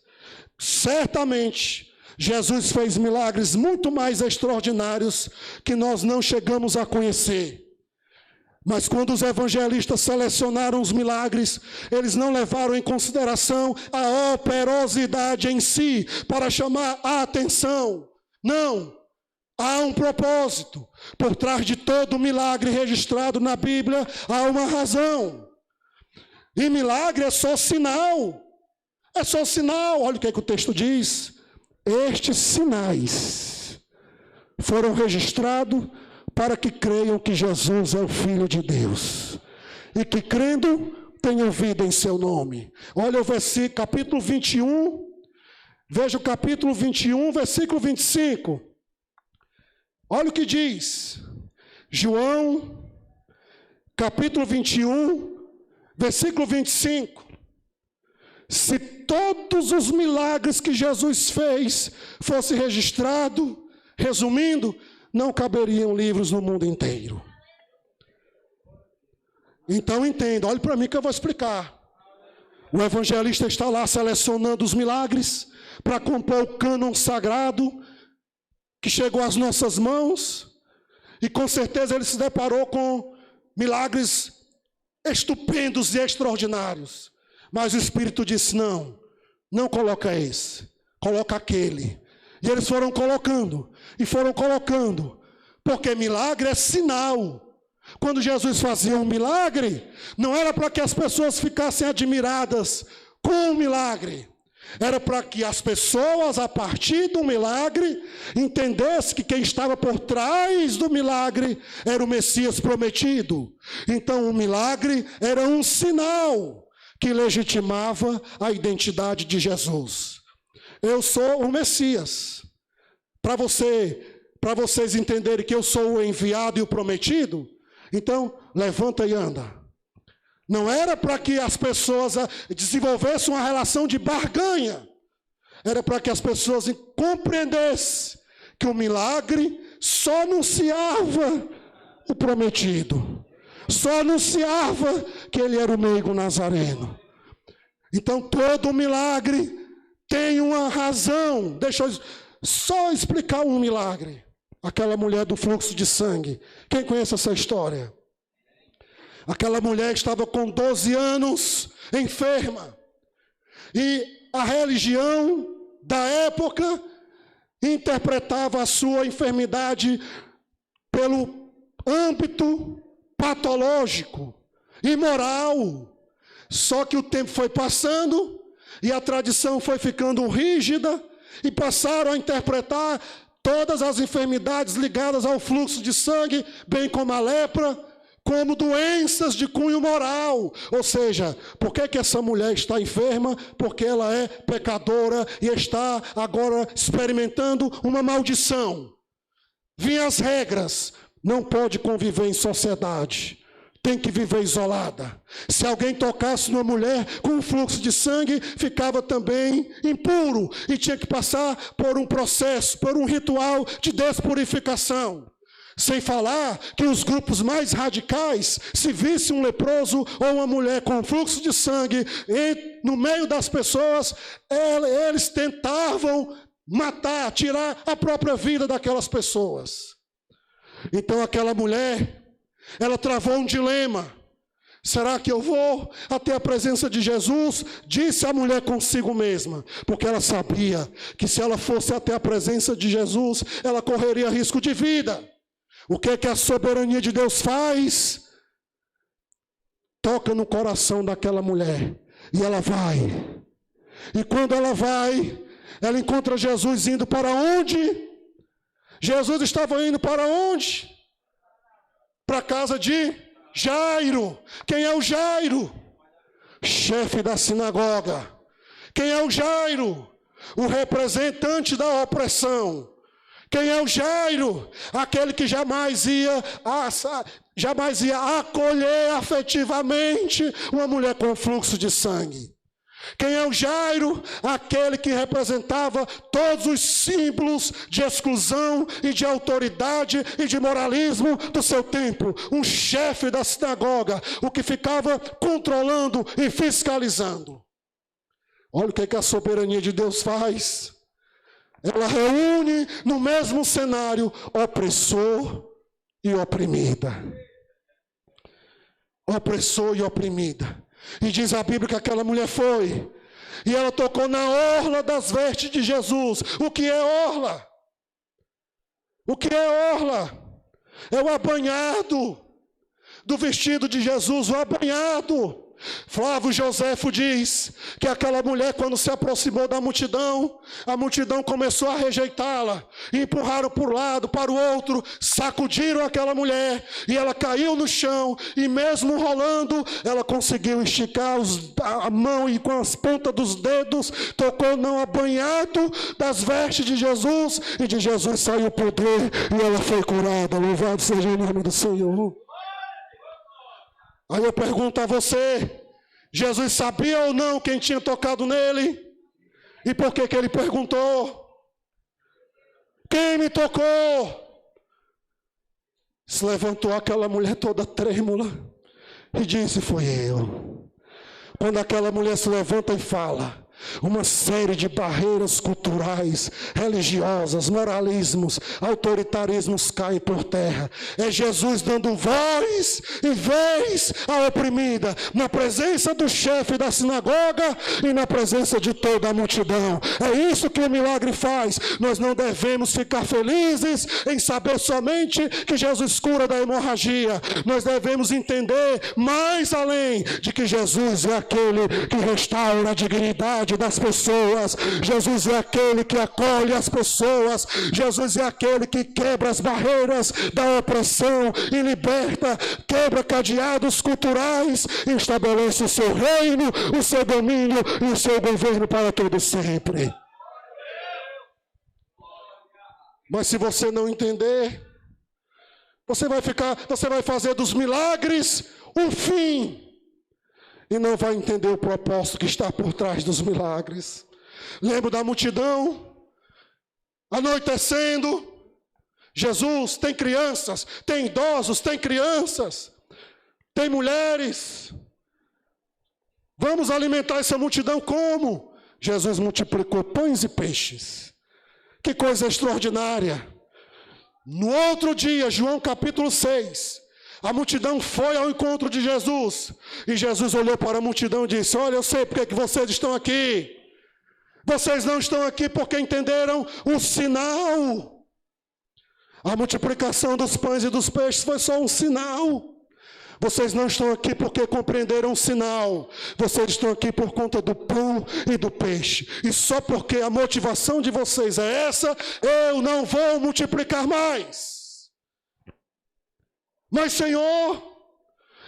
Certamente, Jesus fez milagres muito mais extraordinários que nós não chegamos a conhecer. Mas quando os evangelistas selecionaram os milagres, eles não levaram em consideração a operosidade em si, para chamar a atenção. Não, há um propósito. Por trás de todo milagre registrado na Bíblia, há uma razão. E milagre é só sinal. É só sinal. Olha o que o texto diz. Estes sinais foram registrados para que creiam que Jesus é o Filho de Deus. E que crendo, tenham vida em seu nome. Olha o versículo, capítulo 21. Veja o capítulo 21, versículo 25. Olha o que diz. João, capítulo 21, versículo 25. Se todos os milagres que Jesus fez fossem registrados, resumindo, não caberiam livros no mundo inteiro. Então entenda, olhe para mim que eu vou explicar. O evangelista está lá selecionando os milagres para compor o cânon sagrado que chegou às nossas mãos, e com certeza ele se deparou com milagres estupendos e extraordinários. Mas o Espírito disse: não coloca esse, coloca aquele. E eles foram colocando, porque milagre é sinal. Quando Jesus fazia um milagre, não era para que as pessoas ficassem admiradas com o milagre. Era para que as pessoas, a partir do milagre, entendessem que quem estava por trás do milagre era o Messias prometido. Então o milagre era um sinal que legitimava a identidade de Jesus. Eu sou o Messias. Para vocês entenderem que eu sou o enviado e o prometido, então levanta e anda. Não era para que as pessoas desenvolvessem uma relação de barganha. Era para que as pessoas compreendessem que o milagre só anunciava o prometido. Só anunciava que ele era o meigo nazareno. Então todo milagre tem uma razão. Deixa eu só explicar um milagre. Aquela mulher do fluxo de sangue. Quem conhece essa história? Aquela mulher estava com 12 anos, enferma. E a religião da época interpretava a sua enfermidade pelo âmbito patológico, imoral. Só que o tempo foi passando e a tradição foi ficando rígida e passaram a interpretar todas as enfermidades ligadas ao fluxo de sangue, bem como a lepra, como doenças de cunho moral. Ou seja, por que essa mulher está enferma? Porque ela é pecadora e está agora experimentando uma maldição. Vinham as regras, não pode conviver em sociedade, tem que viver isolada. Se alguém tocasse numa mulher com um fluxo de sangue, ficava também impuro e tinha que passar por um processo, por um ritual de despurificação. Sem falar que os grupos mais radicais, se visse um leproso ou uma mulher com fluxo de sangue no meio das pessoas, eles tentavam matar, tirar a própria vida daquelas pessoas. Então aquela mulher, ela travou um dilema. Será que eu vou até a presença de Jesus? Disse a mulher consigo mesma, porque ela sabia que se ela fosse até a presença de Jesus, ela correria risco de vida. O que é que a soberania de Deus faz? Toca no coração daquela mulher e ela vai. E quando ela vai, ela encontra Jesus indo para onde? Jesus estava indo para onde? Para a casa de Jairo. Quem é o Jairo? Chefe da sinagoga. Quem é o Jairo? O representante da opressão. Quem é o Jairo? Aquele que jamais ia acolher afetivamente uma mulher com fluxo de sangue. Quem é o Jairo? Aquele que representava todos os símbolos de exclusão e de autoridade e de moralismo do seu tempo. Um chefe da sinagoga, o que ficava controlando e fiscalizando. Olha o que a soberania de Deus faz. Ela reúne no mesmo cenário opressor e oprimida. Opressor e oprimida. E diz a Bíblia que aquela mulher foi, e ela tocou na orla das vestes de Jesus. O que é orla? O que é orla? É o abanhado do vestido de Jesus, o abanhado. Flávio Joséfo diz que aquela mulher, quando se aproximou da multidão, a multidão começou a rejeitá-la, empurraram para um lado, para o outro, sacudiram aquela mulher, e ela caiu no chão, e mesmo rolando, ela conseguiu esticar a mão, e com as pontas dos dedos, tocou no abanhado das vestes de Jesus, e de Jesus saiu o poder, e ela foi curada. Louvado seja o nome do Senhor. Aí eu pergunto a você, Jesus sabia ou não quem tinha tocado nele? E por que ele perguntou? Quem me tocou? Se levantou aquela mulher toda trêmula e disse, foi eu. Quando aquela mulher se levanta e fala, uma série de barreiras culturais, religiosas, moralismos, autoritarismos caem por terra. É Jesus dando voz e vez à oprimida, na presença do chefe da sinagoga e na presença de toda a multidão. É isso que o milagre faz. Nós não devemos ficar felizes em saber somente que Jesus cura da hemorragia. Nós devemos entender mais além de que Jesus é aquele que restaura a dignidade das pessoas. Jesus é aquele que acolhe as pessoas. Jesus é aquele que quebra as barreiras da opressão e liberta, quebra cadeados culturais e estabelece o seu reino, o seu domínio e o seu governo para todo sempre. Mas se você não entender, você vai fazer dos milagres um fim. E não vai entender o propósito que está por trás dos milagres. Lembro da multidão, anoitecendo. Jesus, tem crianças, tem idosos, tem crianças, tem mulheres. Vamos alimentar essa multidão como? Jesus multiplicou pães e peixes. Que coisa extraordinária. No outro dia, João capítulo 6, a multidão foi ao encontro de Jesus. E Jesus olhou para a multidão e disse, olha, eu sei porque que vocês estão aqui. Vocês não estão aqui porque entenderam o sinal. A multiplicação dos pães e dos peixes foi só um sinal. Vocês não estão aqui porque compreenderam o sinal. Vocês estão aqui por conta do pão e do peixe. E só porque a motivação de vocês é essa, eu não vou multiplicar mais. Mas, Senhor,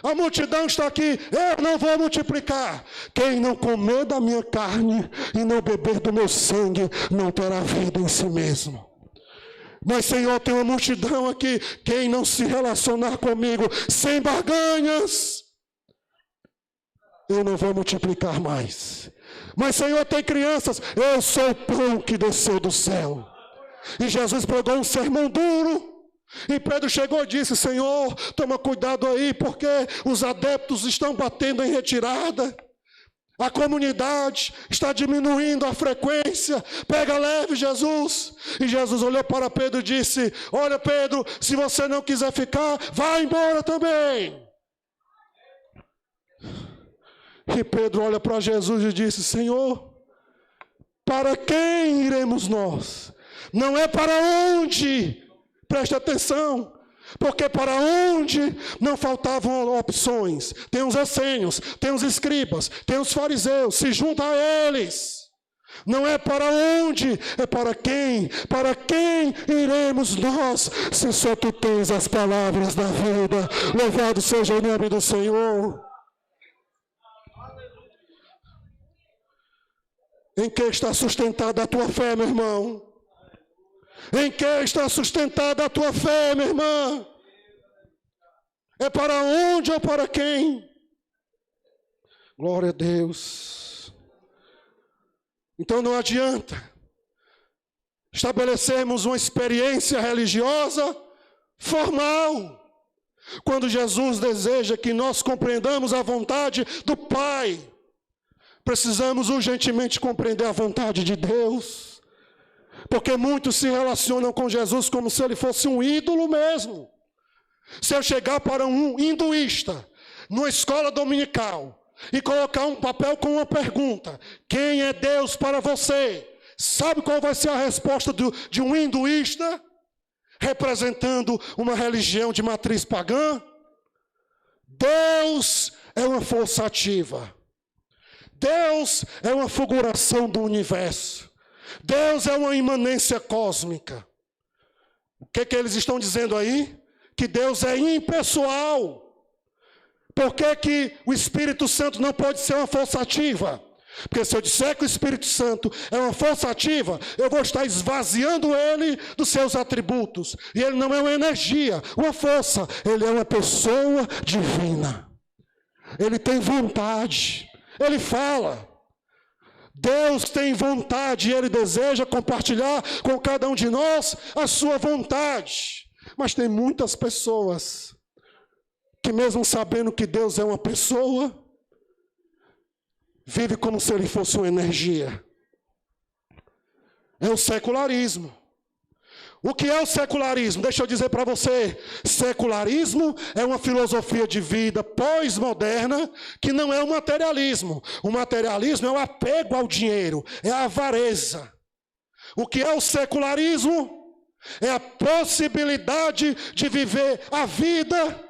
a multidão está aqui, eu não vou multiplicar. Quem não comer da minha carne e não beber do meu sangue, não terá vida em si mesmo. Mas, Senhor, tem uma multidão aqui, quem não se relacionar comigo sem barganhas, eu não vou multiplicar mais. Mas, Senhor, tem crianças, eu sou o pão que desceu do céu. E Jesus pregou um sermão duro, E Pedro chegou e disse: Senhor, toma cuidado aí, porque os adeptos estão batendo em retirada. A comunidade está diminuindo a frequência. Pega leve, Jesus. E Jesus olhou para Pedro e disse: olha, Pedro, se você não quiser ficar, vá embora também. E Pedro olha para Jesus e disse: Senhor, para quem iremos nós? Não é para onde. Preste atenção, porque para onde não faltavam opções. Tem os essênios, tem os escribas, tem os fariseus, se junta a eles. Não é para onde, é para quem. Para quem iremos nós, se só tu tens as palavras da vida. Louvado seja o nome do Senhor. Em que está sustentada a tua fé, meu irmão? Em que está sustentada a tua fé, minha irmã? É para onde ou para quem? Glória a Deus. Então não adianta estabelecermos uma experiência religiosa formal, quando Jesus deseja que nós compreendamos a vontade do Pai. Precisamos urgentemente compreender a vontade de Deus. Porque muitos se relacionam com Jesus como se ele fosse um ídolo mesmo. Se eu chegar para um hinduísta, numa escola dominical, e colocar um papel com uma pergunta: quem é Deus para você? Sabe qual vai ser a resposta de um hinduísta, representando uma religião de matriz pagã? Deus é uma força ativa. Deus é uma figuração do universo. Deus é uma imanência cósmica. O que eles estão dizendo aí? Que Deus é impessoal. Por que o Espírito Santo não pode ser uma força ativa? Porque se eu disser que o Espírito Santo é uma força ativa, eu vou estar esvaziando ele dos seus atributos. E ele não é uma energia, uma força. Ele é uma pessoa divina. Ele tem vontade. Ele fala. Deus tem vontade e Ele deseja compartilhar com cada um de nós a sua vontade. Mas tem muitas pessoas que, mesmo sabendo que Deus é uma pessoa, vive como se Ele fosse uma energia. É o secularismo. O que é o secularismo? Deixa eu dizer para você. Secularismo é uma filosofia de vida pós-moderna que não é o materialismo. O materialismo é o apego ao dinheiro, é a avareza. O que é o secularismo? É a possibilidade de viver a vida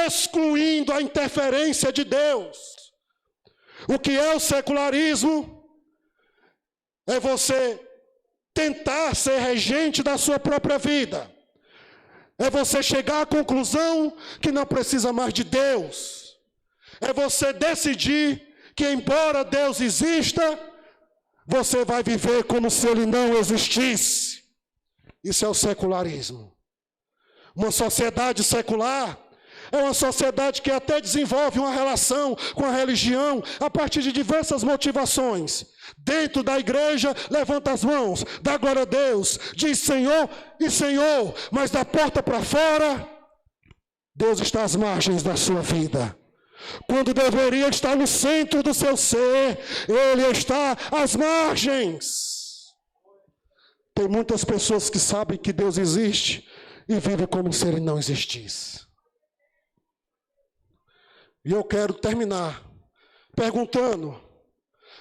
excluindo a interferência de Deus. O que é o secularismo? É você tentar ser regente da sua própria vida. É você chegar à conclusão que não precisa mais de Deus. É você decidir que, embora Deus exista, você vai viver como se Ele não existisse. Isso é o secularismo. Uma sociedade secular é uma sociedade que até desenvolve uma relação com a religião a partir de diversas motivações. Dentro da igreja, levanta as mãos, dá glória a Deus, diz Senhor e Senhor, mas da porta para fora, Deus está às margens da sua vida. Quando deveria estar no centro do seu ser, Ele está às margens. Tem muitas pessoas que sabem que Deus existe e vivem como se Ele não existisse. E eu quero terminar perguntando: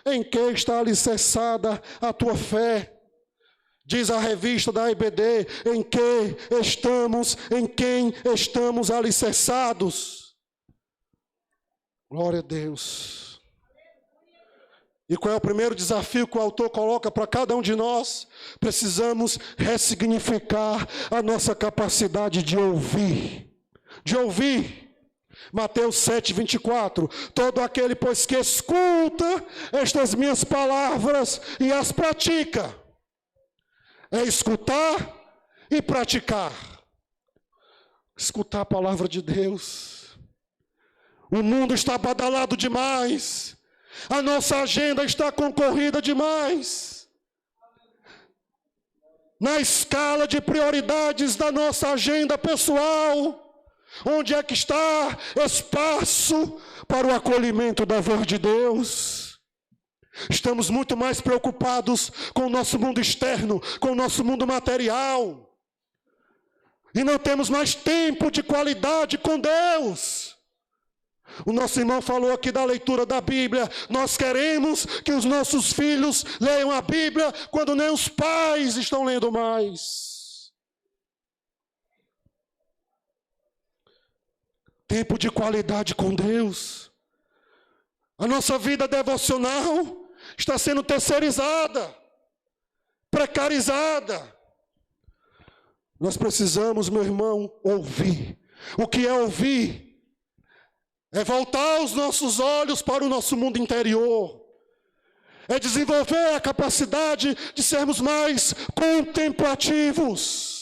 em que está alicerçada a tua fé? Diz a revista da EBD, em quem estamos alicerçados? Glória a Deus. E qual é o primeiro desafio que o autor coloca para cada um de nós? Precisamos ressignificar a nossa capacidade de ouvir. De ouvir. Mateus 7:24, todo aquele, pois, que escuta estas minhas palavras e as pratica. É escutar e praticar. Escutar a palavra de Deus. O mundo está badalado demais. A nossa agenda está concorrida demais. na escala de prioridades da nossa agenda pessoal, onde é que está espaço para o acolhimento da voz de Deus? Estamos muito mais preocupados com o nosso mundo externo, com o nosso mundo material, e não temos mais tempo de qualidade com Deus. O nosso irmão falou aqui da leitura da Bíblia. Nós queremos que os nossos filhos leiam a Bíblia quando nem os pais estão lendo mais. Tempo de qualidade com Deus. A nossa vida devocional está sendo terceirizada, precarizada. Nós precisamos, meu irmão, ouvir. O que é ouvir? É voltar os nossos olhos para o nosso mundo interior. É desenvolver a capacidade de sermos mais contemplativos.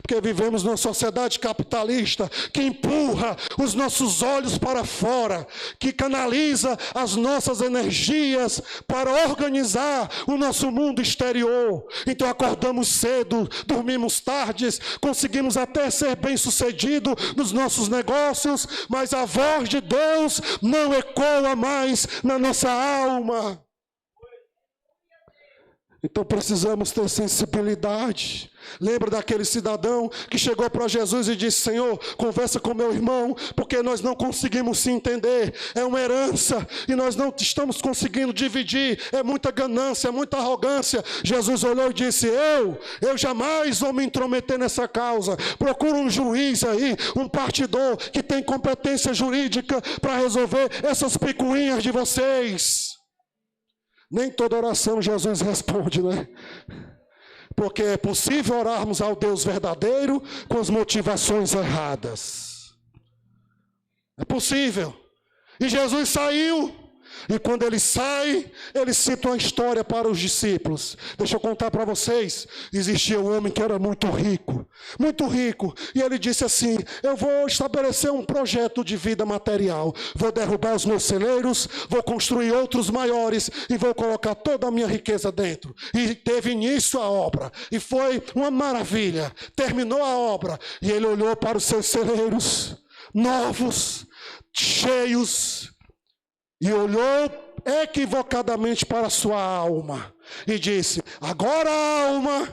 Porque vivemos numa sociedade capitalista que empurra os nossos olhos para fora, que canaliza as nossas energias para organizar o nosso mundo exterior. Então acordamos cedo, dormimos tardes, conseguimos até ser bem-sucedidos nos nossos negócios, mas a voz de Deus não ecoa mais na nossa alma. Então precisamos ter sensibilidade. Lembra daquele cidadão que chegou para Jesus e disse: Senhor, conversa com meu irmão, porque nós não conseguimos se entender. É uma herança e nós não estamos conseguindo dividir. É muita ganância, é muita arrogância. Jesus olhou e disse: eu jamais vou me intrometer nessa causa. Procura um juiz aí, um partidor que tem competência jurídica para resolver essas picuinhas de vocês. Nem toda oração Jesus responde, né? Porque é possível orarmos ao Deus verdadeiro com as motivações erradas. É possível. E Jesus saiu. E quando ele sai, ele cita uma história para os discípulos. Deixa eu contar para vocês. Existia um homem que era muito rico. E ele disse assim: eu vou estabelecer um projeto de vida material. Vou derrubar os meus celeiros, vou construir outros maiores e vou colocar toda a minha riqueza dentro. E teve início a obra. E foi uma maravilha. Terminou a obra. E ele olhou para os seus celeiros novos, cheios, e olhou equivocadamente para a sua alma e disse: agora, alma,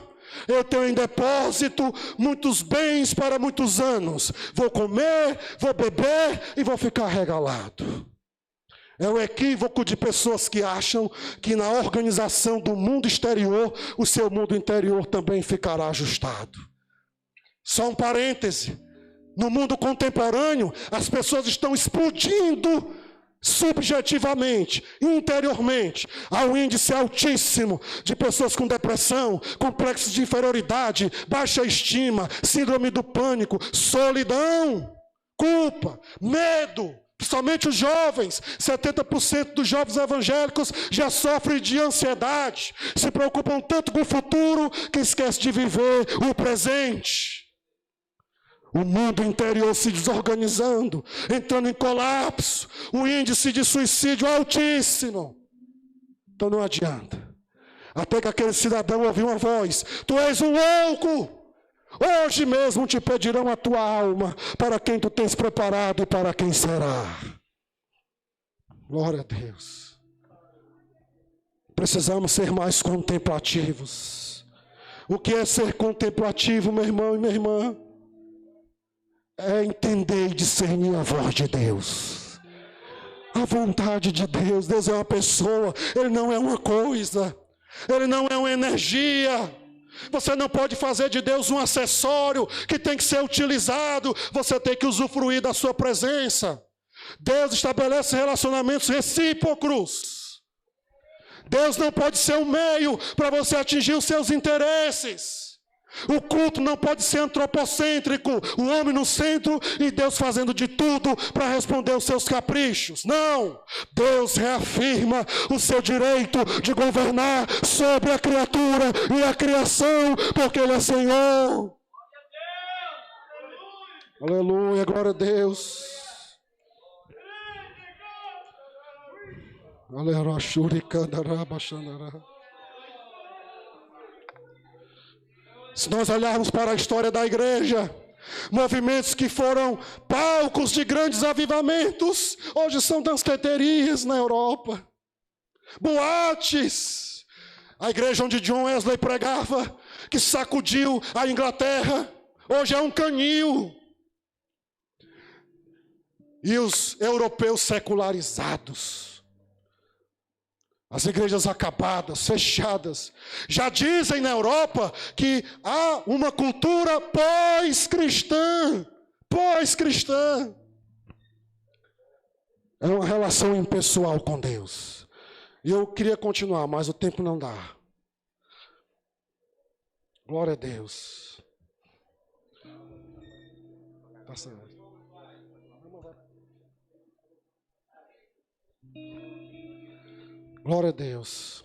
eu tenho em depósito muitos bens para muitos anos. Vou comer, vou beber e vou ficar regalado. É o equívoco de pessoas que acham que na organização do mundo exterior, o seu mundo interior também ficará ajustado. Só um parêntese. No mundo contemporâneo, as pessoas estão explodindo subjetivamente, interiormente. Há um índice altíssimo de pessoas com depressão, complexos de inferioridade, baixa estima, síndrome do pânico, solidão, culpa, medo. Principalmente os jovens, 70% dos jovens evangélicos já sofrem de ansiedade, se preocupam tanto com o futuro que esquecem de viver o presente. O mundo interior se desorganizando, entrando em colapso, o índice de suicídio altíssimo. Então não adianta. Até que aquele cidadão ouviu uma voz: tu és um louco, hoje mesmo te pedirão a tua alma, para quem tu tens preparado e para quem será. Glória a Deus. Precisamos ser mais contemplativos. O que é ser contemplativo, meu irmão e minha irmã? É entender e discernir a voz de Deus, a vontade de Deus. Deus é uma pessoa, Ele não é uma coisa, Ele não é uma energia. Você não pode fazer de Deus um acessório que tem que ser utilizado. Você tem que usufruir da sua presença. Deus estabelece relacionamentos recíprocos. Deus não pode ser um meio para você atingir os seus interesses. O culto não pode ser antropocêntrico, o homem no centro e Deus fazendo de tudo para responder os seus caprichos. Não! Deus reafirma o seu direito de governar sobre a criatura e a criação, porque Ele é Senhor. Aleluia, glória a Deus. Aleluia, Se nós olharmos para a história da igreja, movimentos que foram palcos de grandes avivamentos, hoje são danceterias na Europa, boates. A igreja onde John Wesley pregava, que sacudiu a Inglaterra, hoje é um canil. E os europeus secularizados, as igrejas acabadas, fechadas, já dizem na Europa que há uma cultura pós-cristã. É uma relação impessoal com Deus. E eu queria continuar, mas o tempo não dá. Glória a Deus. Tá certo. Glória a Deus.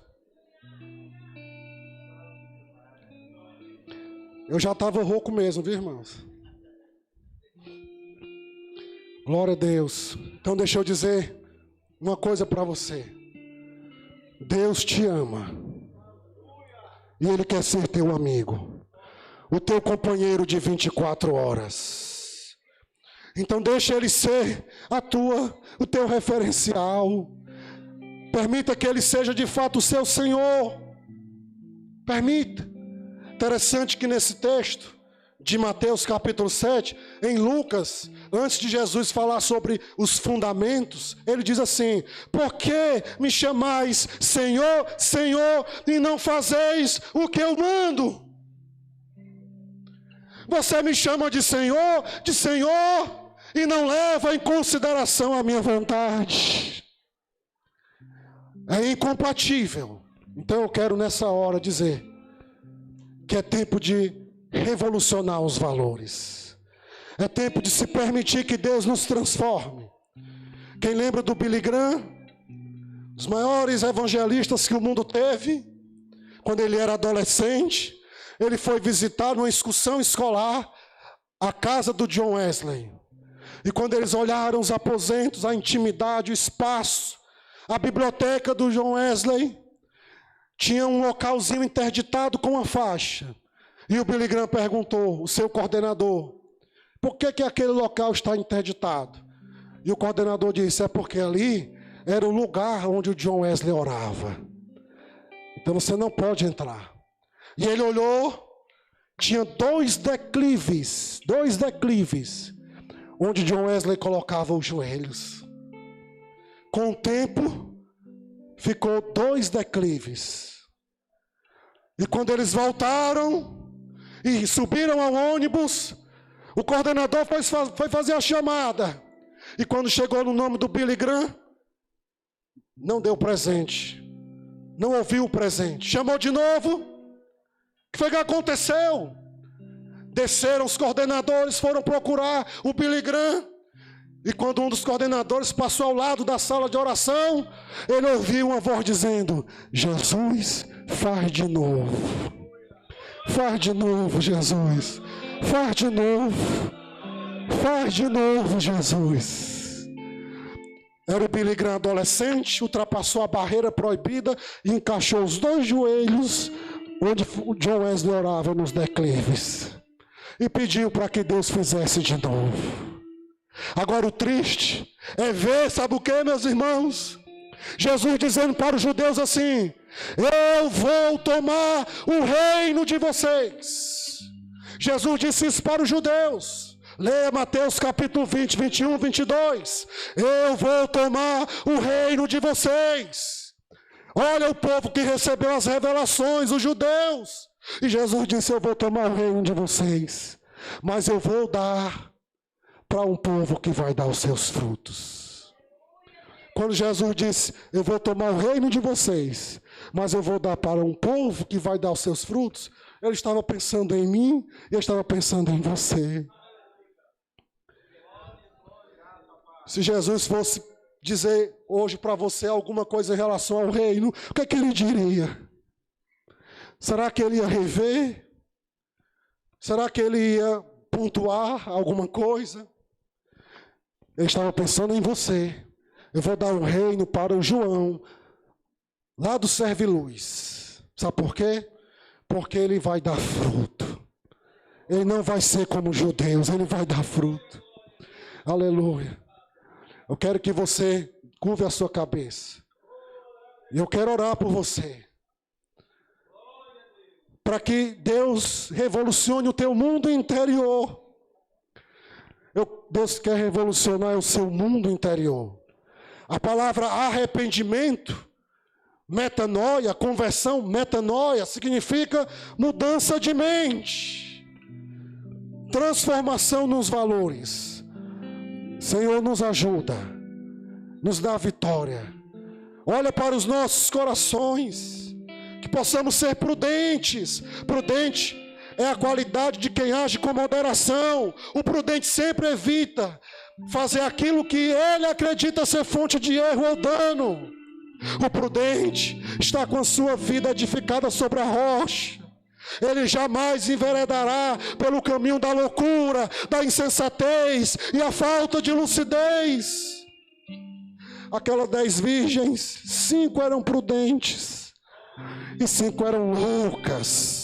Eu já estava rouco mesmo, viu, irmãos? Glória a Deus. Então deixa eu dizer uma coisa para você. Deus te ama. E Ele quer ser teu amigo. O teu companheiro de 24 horas. Então deixa Ele ser o teu referencial. Permita que Ele seja de fato o seu Senhor. Permita. Interessante que nesse texto de Mateus capítulo 7, em Lucas, antes de Jesus falar sobre os fundamentos, ele diz assim: por que me chamais Senhor, Senhor, e não fazeis o que eu mando? Você me chama de Senhor, e não leva em consideração a minha vontade. É incompatível. Então eu quero nessa hora dizer que é tempo de revolucionar os valores. É tempo de se permitir que Deus nos transforme. Quem lembra do Billy Graham? Os maiores evangelistas que o mundo teve, quando ele era adolescente, ele foi visitar numa excursão escolar a casa do John Wesley. E quando eles olharam os aposentos, a intimidade, o espaço, a biblioteca do John Wesley, tinha um localzinho interditado com uma faixa. E o Billy Graham perguntou, o seu coordenador, por que aquele local está interditado? E o coordenador disse, é porque ali era o lugar onde o John Wesley orava. Então você não pode entrar. E ele olhou, tinha dois declives, onde John Wesley colocava os joelhos. Com o tempo, ficou 2 declives. E quando eles voltaram e subiram ao ônibus, o coordenador foi fazer a chamada. E quando chegou no nome do Billy Graham, não deu presente. Não ouviu o presente. Chamou de novo. O que foi que aconteceu? Desceram os coordenadores, foram procurar o Billy Graham. E quando um dos coordenadores passou ao lado da sala de oração, ele ouviu uma voz dizendo, Jesus, faz de novo. Faz de novo, Jesus. Faz de novo. Faz de novo, Jesus. Era o Billy Graham adolescente, ultrapassou a barreira proibida e encaixou os 2 joelhos onde o John Wesley orava nos declives. E pediu para que Deus fizesse de novo. Agora o triste é ver, sabe o que, meus irmãos? Jesus dizendo para os judeus assim, eu vou tomar o reino de vocês. Jesus disse isso para os judeus. Leia Mateus capítulo 20, 21, 22. Eu vou tomar o reino de vocês. Olha o povo que recebeu as revelações, os judeus. E Jesus disse, eu vou tomar o reino de vocês. Mas eu vou dar para um povo que vai dar os seus frutos. Quando Jesus disse, eu vou tomar o reino de vocês, mas eu vou dar para um povo que vai dar os seus frutos, ele estava pensando em mim e eu estava pensando em você. Se Jesus fosse dizer hoje para você alguma coisa em relação ao reino, o que é que ele diria? Será que ele ia rever? Será que ele ia pontuar alguma coisa? Ele estava pensando em você. Eu vou dar um reino para o João, lá do Serviluz. Sabe por quê? Porque ele vai dar fruto. ele não vai ser como os judeus, ele vai dar fruto. Aleluia. Eu quero que você curve a sua cabeça. E eu quero orar por você. Para que Deus revolucione o teu mundo interior. Deus quer revolucionar o seu mundo interior. A palavra arrependimento, metanoia, conversão, metanoia, significa mudança de mente. Transformação nos valores. Senhor, nos ajuda. Nos dá vitória. Olha para os nossos corações. Que possamos ser prudentes. Prudente é a qualidade de quem age com moderação. O prudente sempre evita fazer aquilo que ele acredita ser fonte de erro ou dano. O prudente está com a sua vida edificada sobre a rocha. Ele jamais enveredará pelo caminho da loucura, da insensatez e a falta de lucidez. Aquelas 10 virgens, 5 eram prudentes e 5 eram loucas.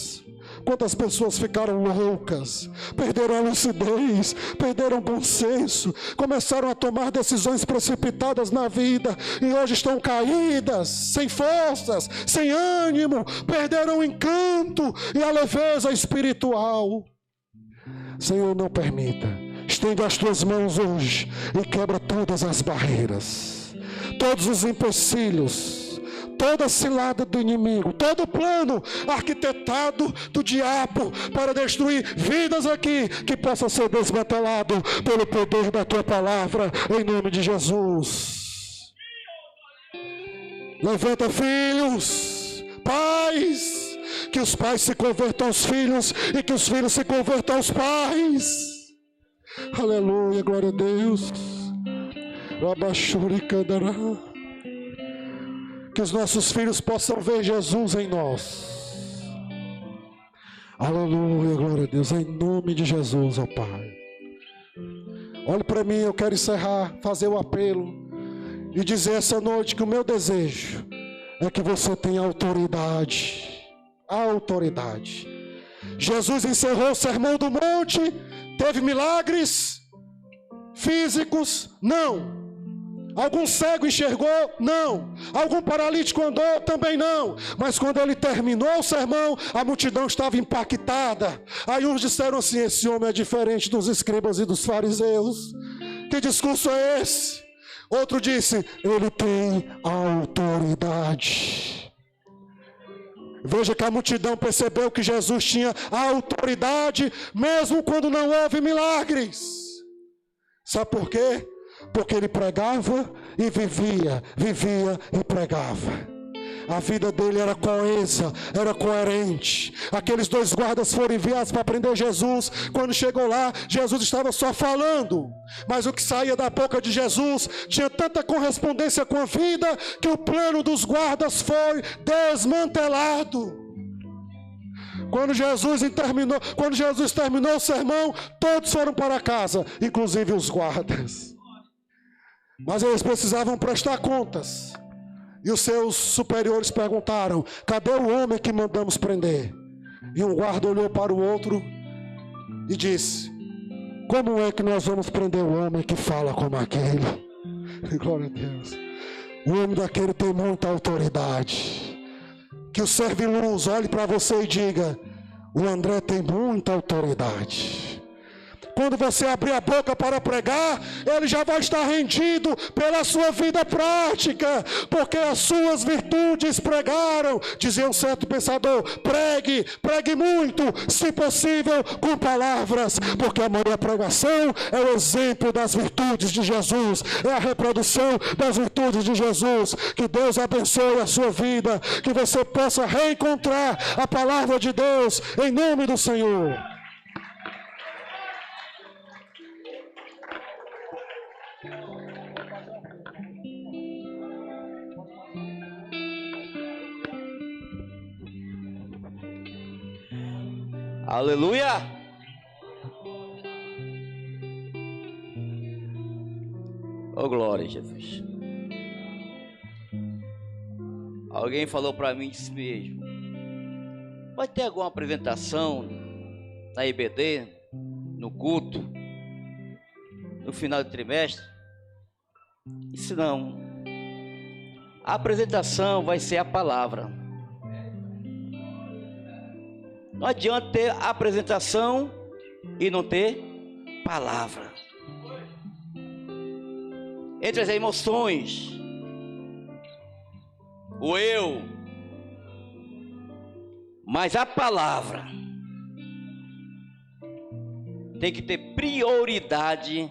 Quantas pessoas ficaram loucas, perderam a lucidez, perderam o bom senso, começaram a tomar decisões precipitadas na vida e hoje estão caídas, sem forças, sem ânimo, perderam o encanto e a leveza espiritual. Senhor, não permita. Estende as tuas mãos hoje e quebra todas as barreiras, todos os empecilhos, toda cilada do inimigo, todo plano arquitetado do diabo para destruir vidas aqui, que possa ser desmantelado pelo poder da tua palavra, em nome de Jesus. Levanta, filhos, pais, que os pais se convertam aos filhos e que os filhos se convertam aos pais. Aleluia, glória a Deus. Que os nossos filhos possam ver Jesus em nós. Aleluia, glória a Deus, em nome de Jesus, ó Pai. Olhe para mim, eu quero encerrar, fazer o apelo e dizer essa noite que o meu desejo é que você tenha autoridade. Autoridade. Jesus encerrou o Sermão do Monte, teve milagres físicos? Não. Algum cego enxergou? Não. Algum paralítico andou? Também não. Mas quando ele terminou o sermão, a multidão estava impactada. Aí uns disseram assim: esse homem é diferente dos escribas e dos fariseus. Que discurso é esse? Outro disse: ele tem autoridade. Veja que a multidão percebeu que Jesus tinha autoridade, mesmo quando não houve milagres. Sabe por quê? Porque ele pregava e vivia e pregava. A vida dele era coesa, era coerente. Aqueles 2 guardas foram enviados para prender Jesus. Quando chegou lá, Jesus estava só falando, mas o que saía da boca de Jesus tinha tanta correspondência com a vida, que o plano dos guardas foi desmantelado. Quando Jesus terminou o sermão, todos foram para casa, inclusive os guardas. Mas eles precisavam prestar contas. E os seus superiores perguntaram: cadê o homem que mandamos prender? E um guarda olhou para o outro e disse: como é que nós vamos prender o homem que fala como aquele? Glória a Deus. O homem daquele tem muita autoridade. Que o serviluz olhe para você e diga: o André tem muita autoridade. Quando você abrir a boca para pregar, ele já vai estar rendido pela sua vida prática, porque as suas virtudes pregaram. Dizia um certo pensador: pregue muito, se possível com palavras, porque a maior pregação é o exemplo das virtudes de Jesus, é a reprodução das virtudes de Jesus. Que Deus abençoe a sua vida, que você possa reencontrar a palavra de Deus, em nome do Senhor. Aleluia! Oh, glória a Jesus. Alguém falou para mim, disse mesmo: vai ter alguma apresentação na IBD, no culto, no final do trimestre. Isso não. A apresentação vai ser a palavra. Não adianta ter a apresentação e não ter palavra. Entre as emoções, o eu, mas a palavra tem que ter prioridade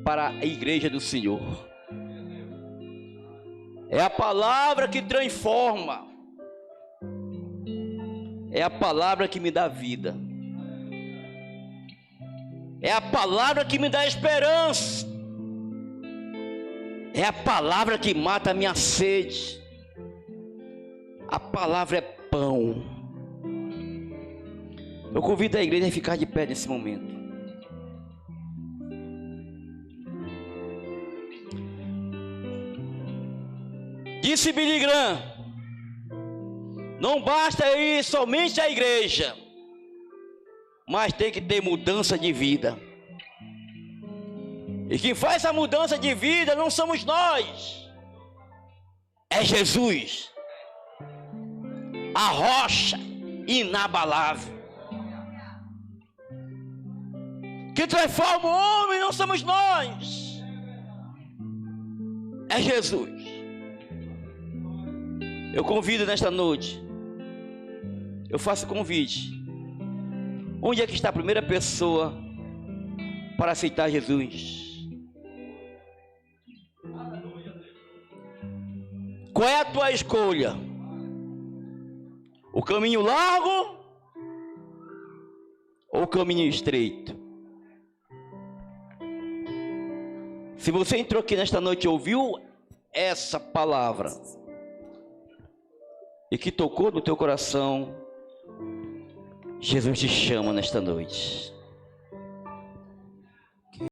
para a igreja do Senhor. É a palavra que transforma. É a palavra que me dá vida. É a palavra que me dá esperança. É a palavra que mata a minha sede. A palavra é pão. Eu convido a igreja a ficar de pé nesse momento. Disse Billy Graham: não basta ir somente à igreja, mas tem que ter mudança de vida. E quem faz essa mudança de vida não somos nós, é Jesus, a rocha inabalável. Quem transforma o homem não somos nós, é Jesus. Eu convido nesta noite, eu faço convite. Onde é que está a primeira pessoa para aceitar Jesus? Qual é a tua escolha? O caminho largo ou o caminho estreito? Se você entrou aqui nesta noite e ouviu essa palavra e que tocou no teu coração, Jesus te chama nesta noite.